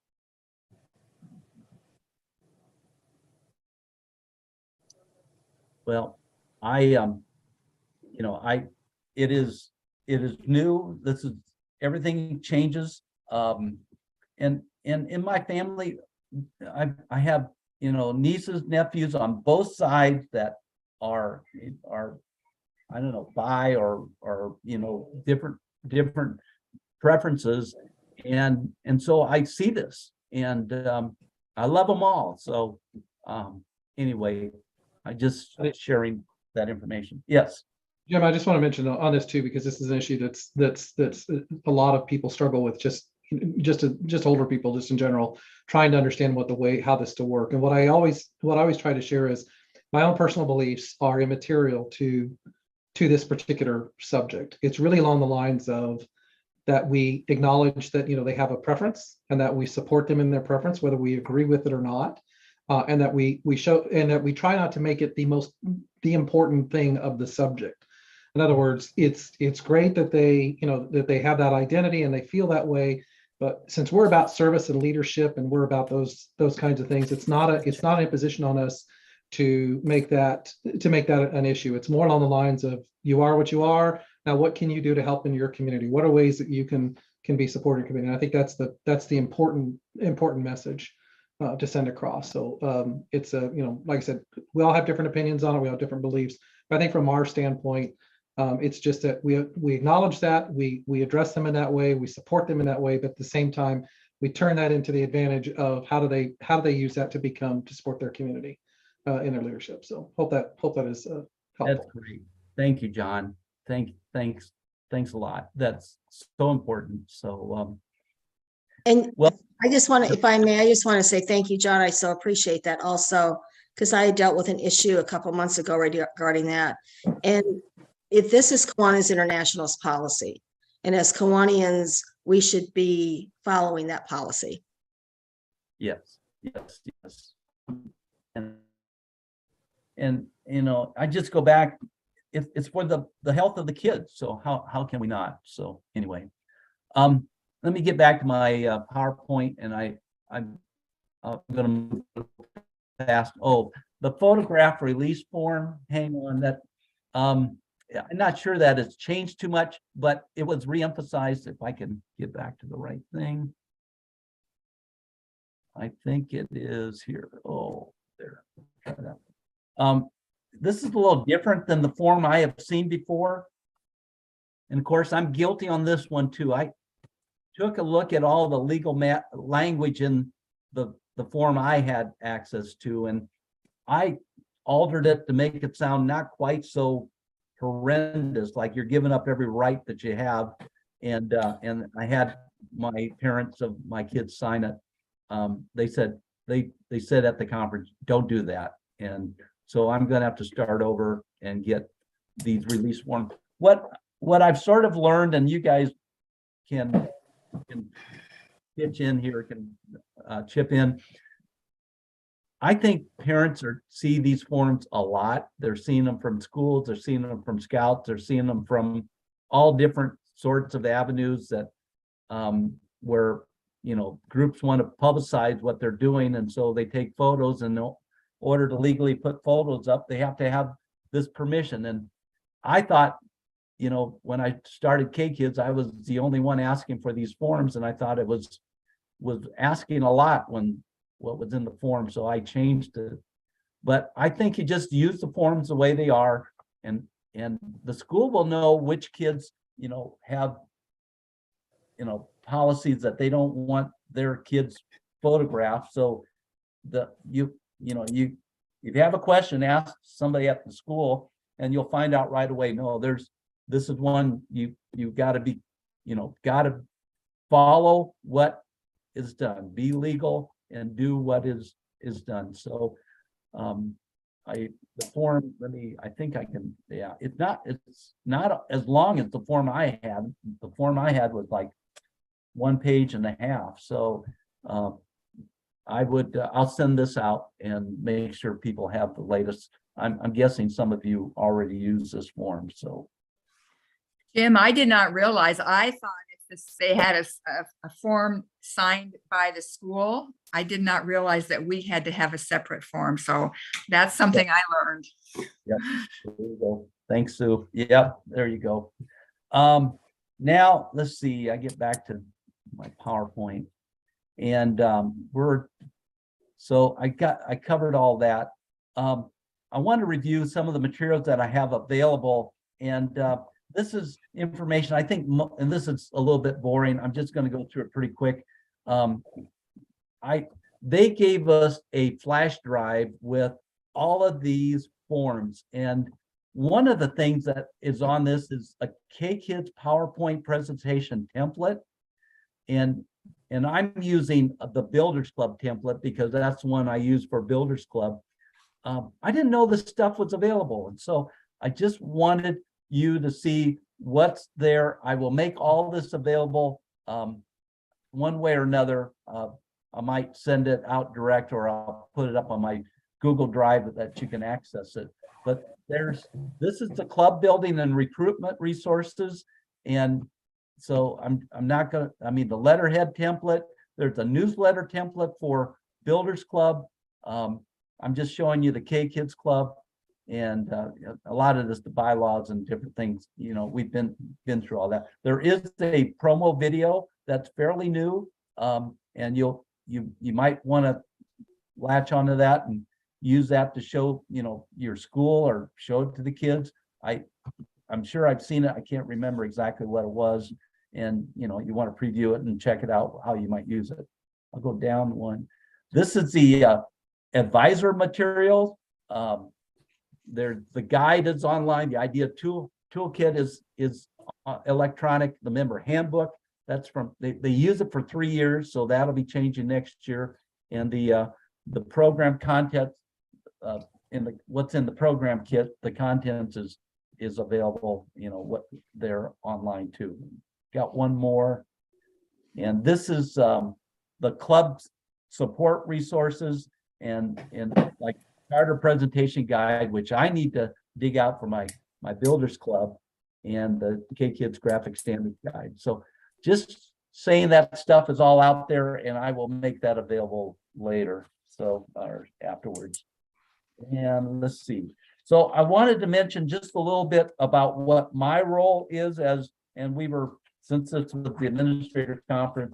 [SPEAKER 1] Well, it is new. This is, everything changes. And in my family, I have, nieces, nephews on both sides that are I don't know, bi or different preferences. And so I see this, and I love them all. So anyway, I just sharing that information. Yes.
[SPEAKER 6] Jim, I just want to mention on this too, because this is an issue that's a lot of people struggle with, just older people, just in general, trying to understand how this to work. And what I always try to share is my own personal beliefs are immaterial to this particular subject. It's really along the lines of that we acknowledge that, they have a preference, and that we support them in their preference, whether we agree with it or not. And that we show, and that we try not to make it the important thing of the subject. In other words, it's great that they have that identity and they feel that way, but since we're about service and leadership, and we're about those kinds of things, it's not an imposition on us to make that an issue. It's more along the lines of, you are what you are. Now, what can you do to help in your community? What are ways that you can be supporting community? And I think that's the important message to send across. So it's like I said, we all have different opinions on it. We have different beliefs. But I think from our standpoint, it's just that we acknowledge that, we address them in that way, we support them in that way, but at the same time, we turn that into the advantage of how do they use that to support their community in their leadership. So hope that is helpful.
[SPEAKER 1] That's great. Thank you, John. Thanks a lot. That's so important. So
[SPEAKER 2] And
[SPEAKER 1] well,
[SPEAKER 2] I just want to, if I may, I just want to say thank you, John. I so appreciate that also, because I dealt with an issue a couple months ago regarding that. And if this is Kiwanis International's policy, and as Kiwanians, we should be following that policy.
[SPEAKER 1] yes. And I just go back, it's for the health of the kids. So how can we not? So anyway, let me get back to my PowerPoint, and I'm going to move fast. Oh, the photograph release form. Hang on, that I'm not sure that it's changed too much, but it was reemphasized. If I can get back to the right thing, I think it is here. Oh, there. Try that. This is a little different than the form I have seen before, and of course, I'm guilty on this one too. I took a look at all the legal language in the form I had access to, and I altered it to make it sound not quite so horrendous, like you're giving up every right that you have. And I had my parents of my kids sign it. They said at the conference, don't do that. And so I'm going to have to start over and get these release forms. What I've sort of learned, and you guys can pitch in here, can chip in. I think parents see these forms a lot. They're seeing them from schools, they're seeing them from scouts, they're seeing them from all different sorts of avenues that where groups want to publicize what they're doing, and so they take photos, and in order to legally put photos up, they have to have this permission. And I thought, when I started K-Kids, I was the only one asking for these forms, and I thought it was asking a lot when what was in the form, so I changed it. But I think you just use the forms the way they are, and the school will know which kids have policies that they don't want their kids photographed. So if you have a question, ask somebody at the school, and you'll find out right away. No, this is one you got to be, got to follow what is done, be legal, and do what is done. So the form, I think I can, yeah, it's not as long as the form I had. The form I had was like 1.5 pages. So I'll send this out and make sure people have the latest. I'm guessing some of you already use this form. So
[SPEAKER 5] Jim, I did not realize, I thought if they had a form signed by the school, I did not realize that we had to have a separate form. So that's something I learned.
[SPEAKER 1] Yep. There you go. Thanks, Sue. Yep, there you go. Now let's see, I get back to my PowerPoint, and I covered all that. I want to review some of the materials that I have available, and this is information, I think, and this is a little bit boring. I'm just going to go through it pretty quick. They gave us a flash drive with all of these forms. And one of the things that is on this is a K-Kids PowerPoint presentation template. And I'm using the Builders Club template because that's one I use for Builders Club. I didn't know this stuff was available. And so I just wanted you to see what's there. I will make all this available one way or another. I might send it out direct, or I'll put it up on my Google Drive that you can access it. But this is the club building and recruitment resources. And so I'm not gonna, I mean, the letterhead template, there's a newsletter template for Builders Club. I'm just showing you the K-Kids Club, and a lot of this, the bylaws and different things, you know, we've been through all that. There is a promo video that's fairly new, and you might want to latch onto that and use that to show, you know, your school or show it to the kids. I'm sure I've seen it. I can't remember exactly what it was. And, you know, you want to preview it and check it out, how you might use it. I'll go down one. This is the advisor materials. There's the guide is online. The idea toolkit is electronic. The member handbook, that's from, they use it for 3 years. So that'll be changing next year. And the program content what's in the program kit, the contents is available, you know, what they're online too. Got one more, and this is the club's support resources and like charter presentation guide, which I need to dig out for my Builders Club, and the K-Kids graphic standards guide. So just saying that stuff is all out there, and I will make that available later, so or afterwards. And let's see. So I wanted to mention just a little bit about what my role is as, and we were, since this was the administrator conference,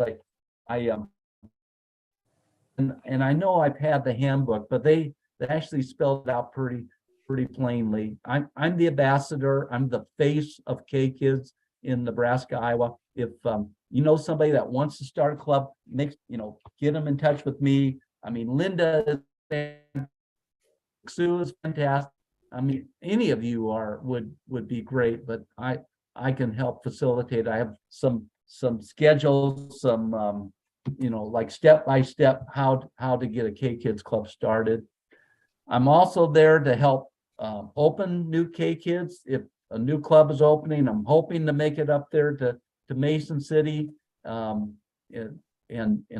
[SPEAKER 1] and I know I've had the handbook, but they actually spelled it out pretty plainly. I'm the ambassador. I'm the face of K-Kids in Nebraska, Iowa. If you know somebody that wants to start a club, get them in touch with me. I mean, Linda is fantastic. Sue is fantastic. I mean, any of you would be great, but I can help facilitate. I have some schedules, some like step by step how to get a K-Kids club started. I'm also there to help open new K-Kids. If a new club is opening, I'm hoping to make it up there to Mason City and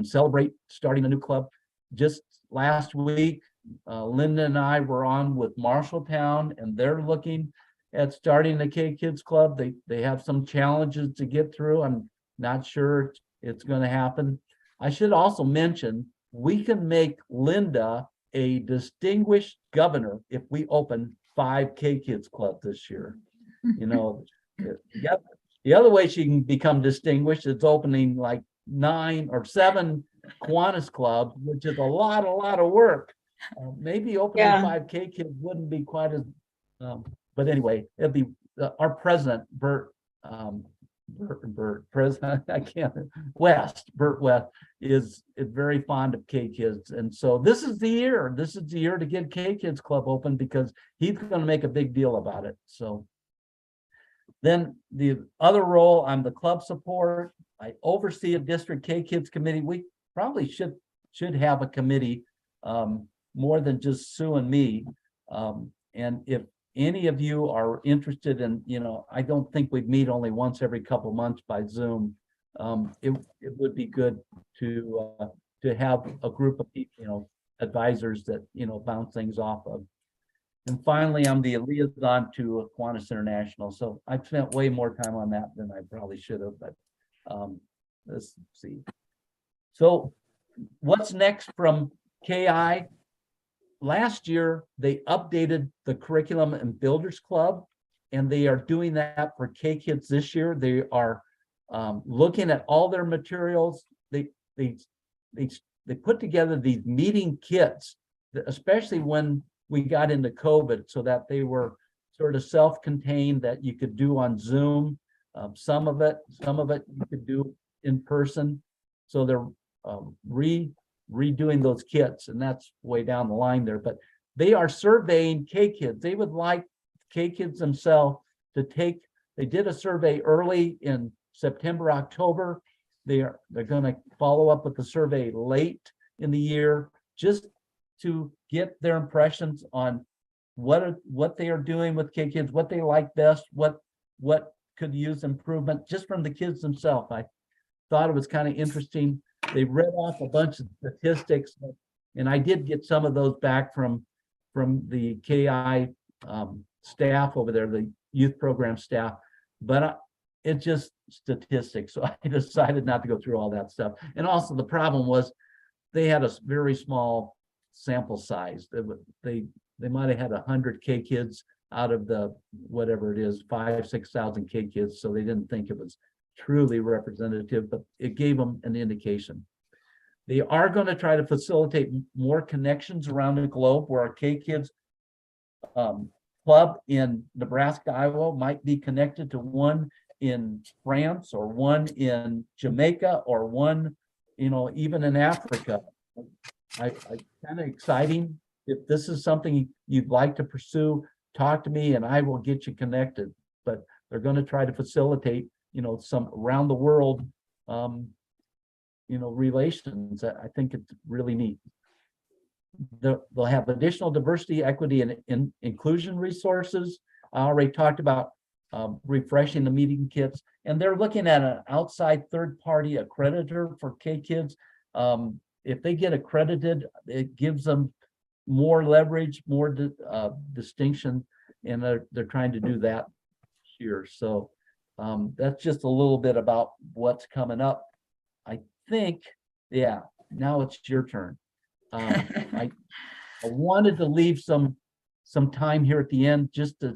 [SPEAKER 1] celebrate starting a new club. Just last week, Linda and I were on with Marshalltown, and they're looking at starting the K-Kids club. They have some challenges to get through. I'm not sure it's going to happen. I should also mention, we can make Linda a distinguished governor if we open 5 K-Kids clubs this year. You know, the other way she can become distinguished is opening like 9 or 7 Kiwanis clubs, which is a lot of work. Maybe opening 5 K-Kids wouldn't be quite as, but anyway, it'd be our president, Bert West is very fond of K-Kids. And so this is the year to get K-Kids club open, because he's going to make a big deal about it. So then the other role, I'm the club support. I oversee a district K-Kids committee. We probably should have a committee, more than just Sue and me. And if any of you are interested in, I don't think we'd meet only once every couple months by Zoom. It would be good to have a group of people, advisors that, bounce things off of. And finally, I'm the liaison to Kiwanis International. So I've spent way more time on that than I probably should have, but let's see. So what's next from KI? Last year, they updated the curriculum in Builders Club, and they are doing that for K-Kids this year. They are looking at all their materials. They put together these meeting kits, especially when we got into COVID, so that they were sort of self-contained that you could do on Zoom. Some of it you could do in person. So they're redoing those kits, and that's way down the line there. But they are surveying K-Kids. They would like K-Kids themselves to take. They did a survey early in September, October. They're going to follow up with the survey late in the year, just to get their impressions on what they are doing with K-Kids, what they like best, what could use improvement, just from the kids themselves. I thought it was kind of interesting. They read off a bunch of statistics, and I did get some of those back from the KI staff over there, the youth program staff, but it's just statistics. So I decided not to go through all that stuff. And also the problem was they had a very small sample size. They might have had 100 K-Kids out of the, whatever it is, 6,000 K-Kids. So they didn't think it was truly representative, but it gave them an indication. They are going to try to facilitate more connections around the globe, where our K-Kids club in Nebraska-Iowa might be connected to one in France, or one in Jamaica, or one, even in Africa. I kind of exciting. If this is something you'd like to pursue, talk to me and I will get you connected. But they're going to try to facilitate, some around the world, relations. I think it's really neat. They'll have additional diversity, equity, and inclusion resources. I already talked about refreshing the meeting kits, and they're looking at an outside third-party accreditor for K-Kids. If they get accredited, it gives them more leverage, more distinction, and they're trying to do that here. So that's just a little bit about what's coming up. I think, yeah, now it's your turn. I wanted to leave some time here at the end just to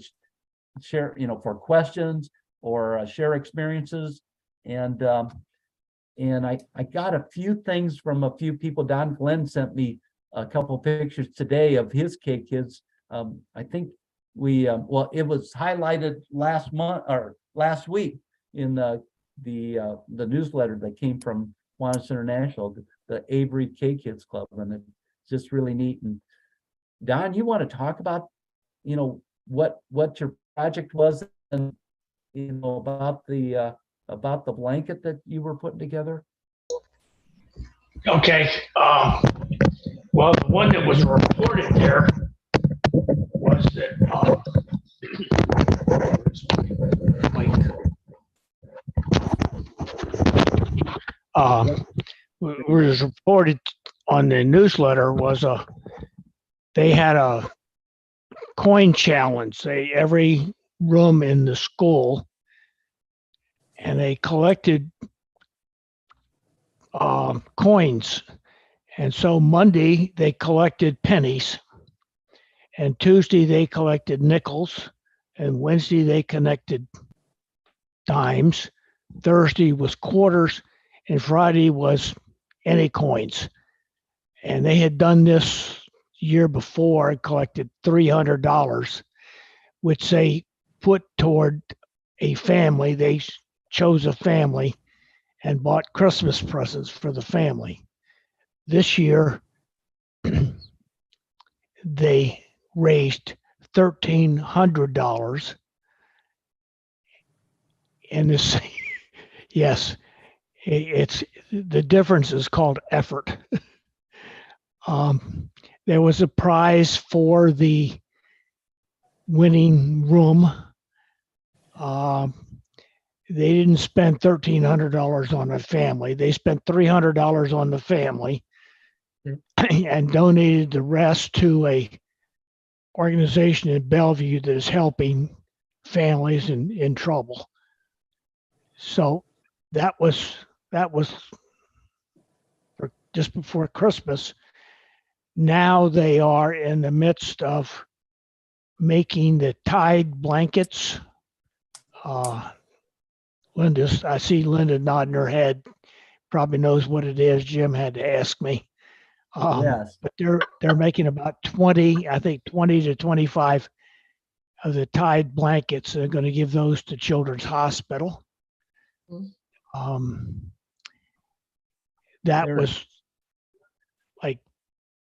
[SPEAKER 1] share, for questions or share experiences. And I got a few things from a few people. Don Glenn sent me a couple pictures today of his K-Kids. I think it was highlighted last month or last week in the newsletter that came from Kiwanis International, the Avery K-Kids Club, and it's just really neat. And Don, you want to talk about, what your project was, and about the blanket that you were putting together?
[SPEAKER 12] Okay. Well, the one that was reported there was that was reported on the newsletter was they had a coin challenge. Every room in the school, and they collected coins. And so Monday they collected pennies, and Tuesday they collected nickels, and Wednesday they collected dimes. Thursday was quarters, and Friday was any coins. And they had done this year before and collected $300, which they put toward a family. They chose a family and bought Christmas presents for the family. This year, they raised $1,300. And this, yes, it's the difference is called effort. There was a prize for the winning room. They didn't spend $1,300 on a family. They spent $300 on the family and donated the rest to a organization in Bellevue that is helping families in trouble. So that was for just before Christmas. Now they are in the midst of making the Tide blankets. I see Linda nodding her head, probably knows what it is. Jim had to ask me.
[SPEAKER 1] Yes.
[SPEAKER 12] But they're making about 20 to 25 of the Tide blankets. They're going to give those to Children's Hospital. That
[SPEAKER 1] There-
[SPEAKER 12] was like,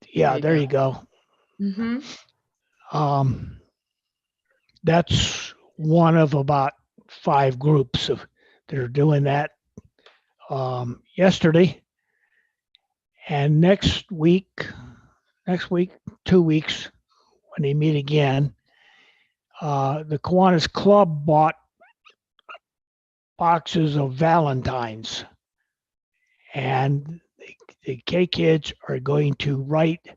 [SPEAKER 12] yeah, there you go.
[SPEAKER 7] Mhm.
[SPEAKER 12] That's one of about 5 groups that are doing that yesterday. And next week, 2 weeks, when they meet again, the Kiwanis Club bought boxes of Valentines. And the K kids are going to write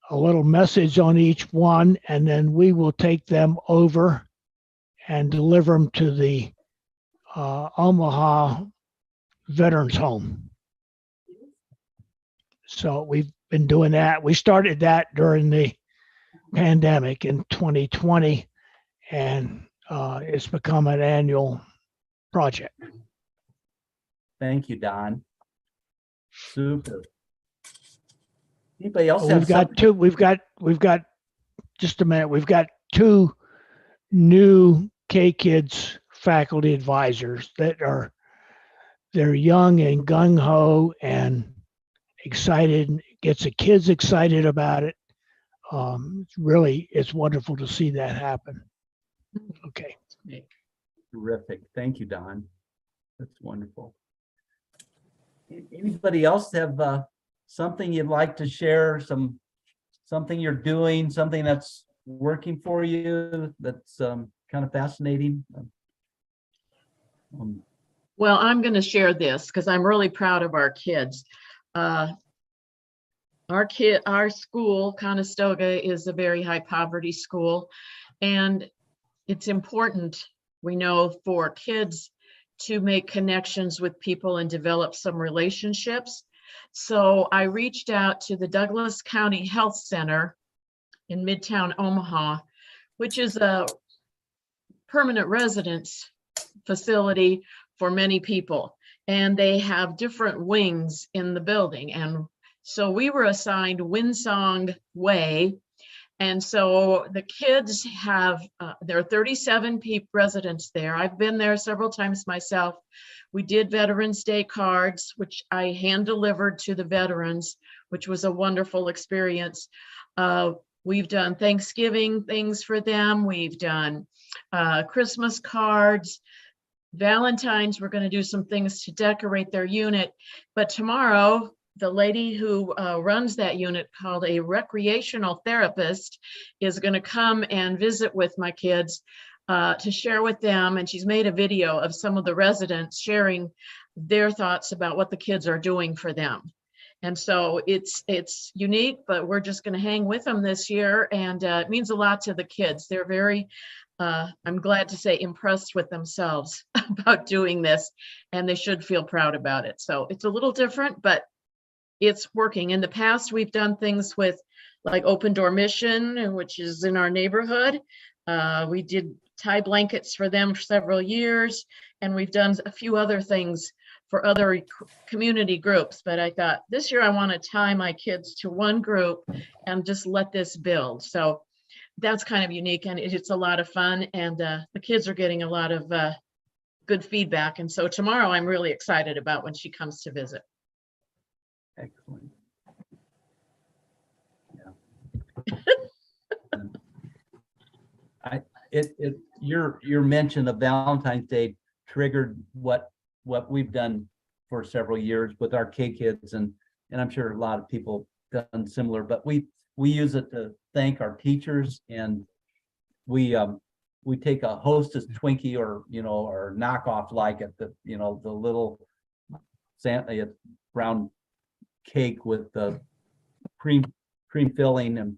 [SPEAKER 12] a little message on each one, and then we will take them over and deliver them to the Omaha Veterans Home. So we've been doing that. We started that during the pandemic in 2020, and it's become an annual project.
[SPEAKER 1] Thank you, Don. Super. Anybody else
[SPEAKER 12] Well,
[SPEAKER 1] have
[SPEAKER 12] we've got
[SPEAKER 1] something?
[SPEAKER 12] two. We've got just a minute. We've got 2 new K Kids faculty advisors they're young and gung ho and excited. Gets the kids excited about it. It's wonderful to see that happen. Okay.
[SPEAKER 1] Terrific. Thank you, Don. That's wonderful. Anybody else have something you'd like to share? Something you're doing, something that's working for you, that's kind of fascinating?
[SPEAKER 7] Well, I'm going to share this because I'm really proud of our kids. Our school, Conestoga, is a very high poverty school, and it's important, we know, for kids to make connections with people and develop some relationships. So I reached out to the Douglas County Health Center in Midtown Omaha, which is a permanent residence facility for many people. And they have different wings in the building. And so we were assigned Windsong Way. And so the kids have, there are 37 residents there. I've been there several times myself. We did Veterans Day cards, which I hand delivered to the veterans, which was a wonderful experience. We've done Thanksgiving things for them. We've done Christmas cards. Valentine's, we're going to do some things to decorate their unit. But tomorrow, the lady who runs that unit, called a recreational therapist, is going to come and visit with my kids to share with them. And she's made a video of some of the residents sharing their thoughts about what the kids are doing for them. And so it's unique, but we're just going to hang with them this year. And it means a lot to the kids. They're very, I'm glad to say, impressed with themselves about doing this, and they should feel proud about it. So it's a little different, but it's working. In the past, we've done things with like Open Door Mission, which is in our neighborhood. We did tie blankets for them for several years, and we've done a few other things for other community groups. But I thought this year I want to tie my kids to one group and just let this build. So that's kind of unique, and it's a lot of fun, and the kids are getting a lot of good feedback. And so tomorrow I'm really excited about when she comes to visit.
[SPEAKER 1] Excellent. Yeah. Your mention of Valentine's Day triggered what we've done for several years with our K kids, and I'm sure a lot of people done similar, but we use it to thank our teachers, and we take a Hostess Twinkie or knockoff like it, the little Santa brown cake with the cream filling,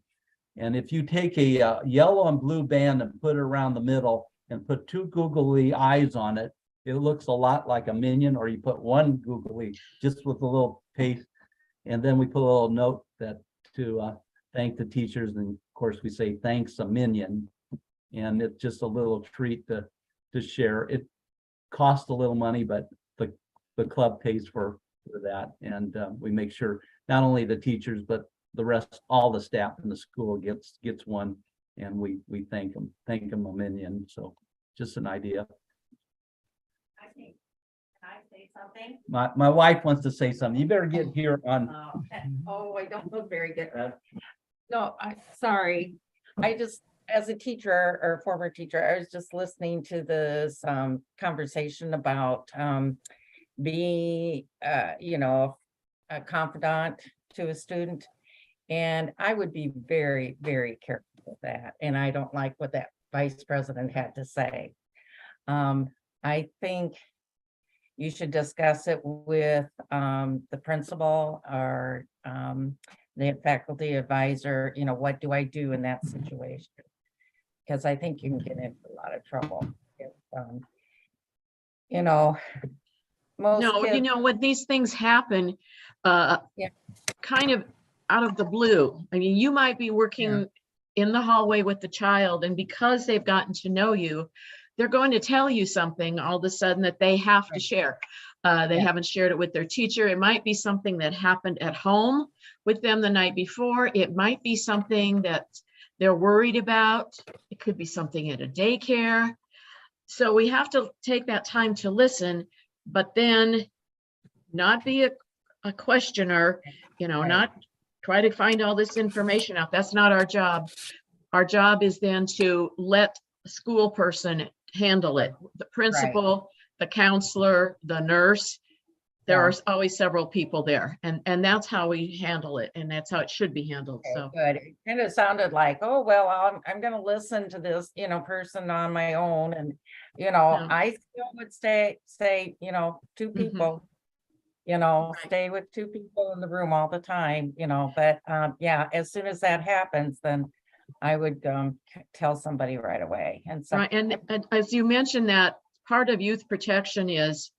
[SPEAKER 1] and if you take a yellow and blue band and put it around the middle and put 2 googly eyes on it, it looks a lot like a minion. Or you put 1 googly just with a little paste, and then we put a little note that to thank the teachers, and of course we say thanks a minion, and it's just a little treat to share. It costs a little money, but the club pays for that, and we make sure not only the teachers but the rest, all the staff in the school gets one, and we thank them a million. So just an idea.
[SPEAKER 13] Can I say something?
[SPEAKER 1] My wife wants to say something. You better get here on.
[SPEAKER 13] Oh, I don't look very good. No, sorry. I just, as a teacher or former teacher, I was just listening to this conversation about being, a confidant to a student. And I would be very, very careful with that. And I don't like what that vice president had to say. I think you should discuss it with the principal or the faculty advisor. What do I do in that situation? Because I think you can get into a lot of trouble. If, most
[SPEAKER 7] No,
[SPEAKER 13] kids,
[SPEAKER 7] when these things happen, kind of out of the blue. I mean, you might be working in the hallway with the child, and because they've gotten to know you, they're going to tell you something all of a sudden that they have to share. They haven't shared it with their teacher. It might be something that happened at home with them the night before. It might be something that they're worried about. It could be something at a daycare. So we have to take that time to listen, but then not be a questioner, not try to find all this information out. That's not our job. Our job is then to let a school person handle it. The principal, the counselor, the nurse. There are always several people there, and that's how we handle it, and that's how it should be handled. So
[SPEAKER 13] good. It kind of sounded like, oh, well, I'm going to listen to this, person on my own. And, I still would say, two people, stay with two people in the room all the time, but as soon as that happens, then I would tell somebody right away. And so,
[SPEAKER 7] and as you mentioned, that part of youth protection is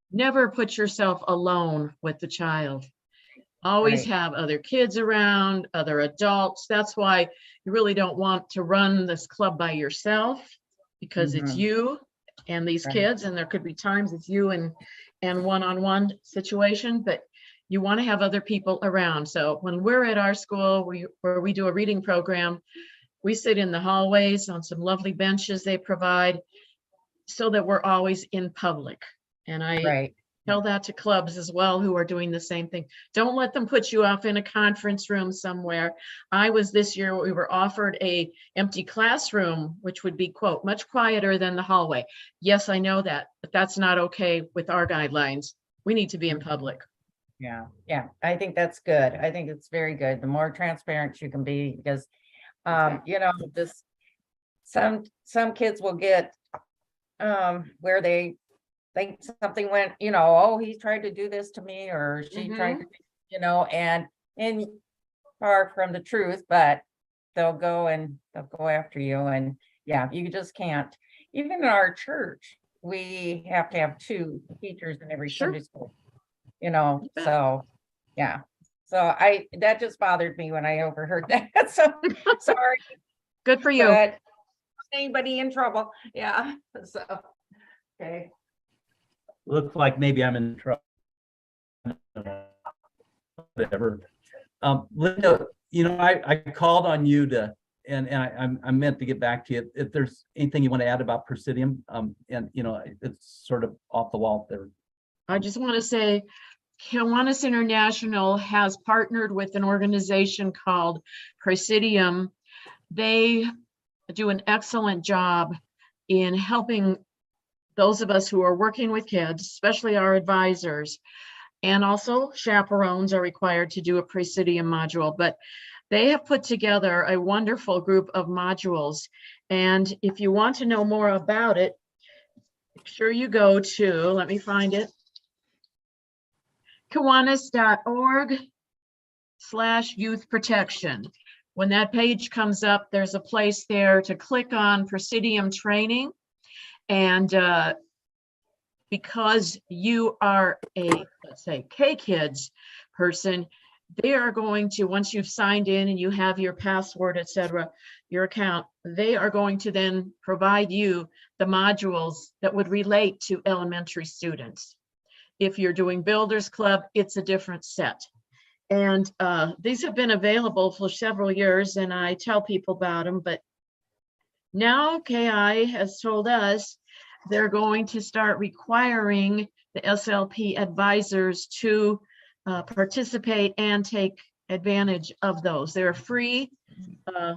[SPEAKER 7] never put yourself alone with the child. Always have other kids around, other adults. That's why you really don't want to run this club by yourself, because it's you and these kids, and there could be times it's you and one-on-one situation, but you want to have other people around. So when we're at our school where we do a reading program, we sit in the hallways on some lovely benches they provide so that we're always in public. And I tell that to clubs as well who are doing the same thing. Don't let them put you off in a conference room somewhere. This year, we were offered a empty classroom, which would be, quote, much quieter than the hallway. Yes, I know that, but that's not okay with our guidelines. We need to be in public.
[SPEAKER 13] Yeah, I think that's good. I think it's very good. The more transparent you can be, because, some kids will get where they think something went, oh, he tried to do this to me, or she tried to, and far from the truth, but they'll go after you. And you just can't. Even in our church, we have to have 2 teachers in every Sunday school, so that just bothered me when I overheard that. So sorry.
[SPEAKER 7] Good for you.
[SPEAKER 13] But anybody in trouble. So okay.
[SPEAKER 1] Looks like maybe I'm in trouble. Whatever. Linda, I called on you to, and I meant to get back to you. If there's anything you want to add about Presidium, and it's sort of off the wall there.
[SPEAKER 7] I just want to say Kiwanis International has partnered with an organization called Presidium. They do an excellent job in helping those of us who are working with kids, especially our advisors, and also chaperones are required to do a Presidium module, but they have put together a wonderful group of modules. And if you want to know more about it, make sure you go to, let me find it, kiwanis.org/youth protection. When that page comes up, there's a place there to click on Presidium training. And because you are a, let's say, K-Kids person, they are going to, once you've signed in and you have your password, etc., your account, they are going to then provide you the modules that would relate to elementary students. If you're doing Builders Club, it's a different set. And these have been available for several years, and I tell people about them, but now KI has told us they're going to start requiring the SLP advisors to participate and take advantage of those. They're free.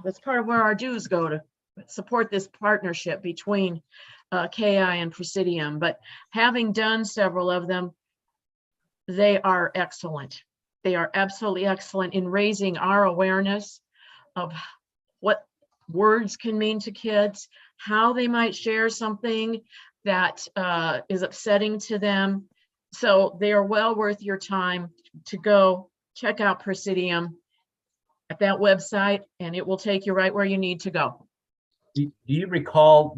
[SPEAKER 7] That's part of where our dues go, to support this partnership between KI and Presidium. But having done several of them, they are excellent. They are absolutely excellent in raising our awareness of what words can mean to kids, how they might share something that is upsetting to them. So they are well worth your time to go check out Presidium at that website, and it will take you right where you need to go.
[SPEAKER 1] Do you recall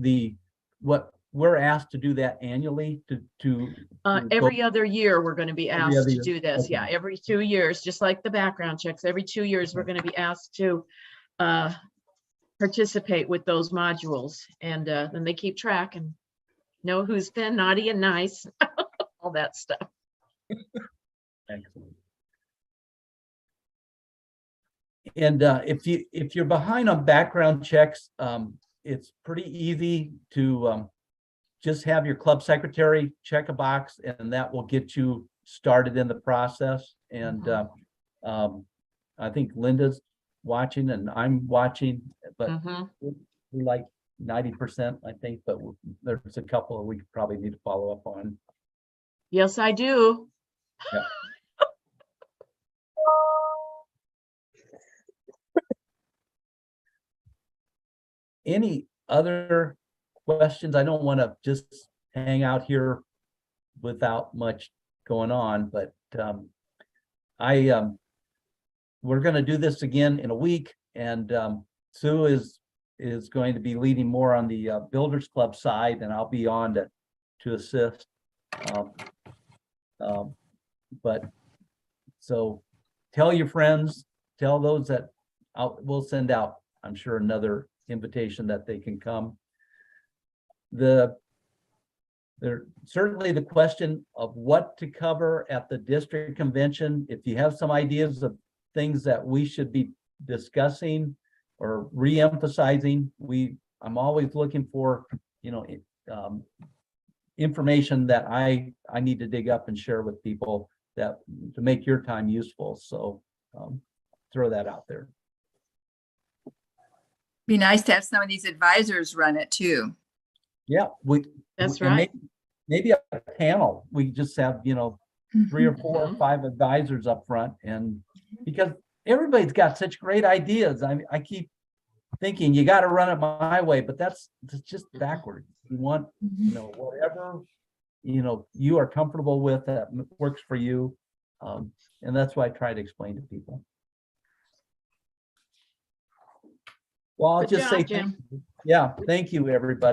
[SPEAKER 1] what we're asked to do that annually to
[SPEAKER 7] Every other year, we're going to be
[SPEAKER 1] Every
[SPEAKER 7] asked
[SPEAKER 1] other
[SPEAKER 7] to
[SPEAKER 1] year.
[SPEAKER 7] do this.
[SPEAKER 1] Okay.
[SPEAKER 7] Yeah, every 2 years, just like the background checks, every 2 years, we're going to be asked to participate with those modules. And then they keep track and know who's been naughty and nice, all that stuff.
[SPEAKER 1] Excellent. And if you're behind on background checks, it's pretty easy to just have your club secretary check a box, and that will get you started in the process. And I think Linda's watching and I'm watching, but we like 90%, I think, but there's a couple we probably need to follow up on.
[SPEAKER 7] Yes, I do.
[SPEAKER 1] Yeah. Any other questions? I don't want to just hang out here without much going on, but we're going to do this again in a week, and Sue is going to be leading more on the Builders Club side, and I'll be on to assist. But so tell your friends, tell those that we'll send out, I'm sure, another invitation that they can come. There certainly the question of what to cover at the district convention. If you have some ideas of things that we should be discussing or re-emphasizing, I'm always looking for, information that I need to dig up and share with people that to make your time useful. So throw that out there.
[SPEAKER 5] Be nice to have some of these advisors run it too.
[SPEAKER 1] Yeah,
[SPEAKER 7] That's
[SPEAKER 1] and
[SPEAKER 7] right.
[SPEAKER 1] Maybe a panel. We just have, 3 or 4 or 5 advisors up front, and because everybody's got such great ideas. I keep thinking you got to run it my way, but that's just backwards. You want, whatever, you are comfortable with that works for you. And that's what I try to explain to people. Well, I'll
[SPEAKER 7] Good
[SPEAKER 1] just
[SPEAKER 7] job,
[SPEAKER 1] say,
[SPEAKER 7] Jim.
[SPEAKER 1] yeah, thank you, everybody.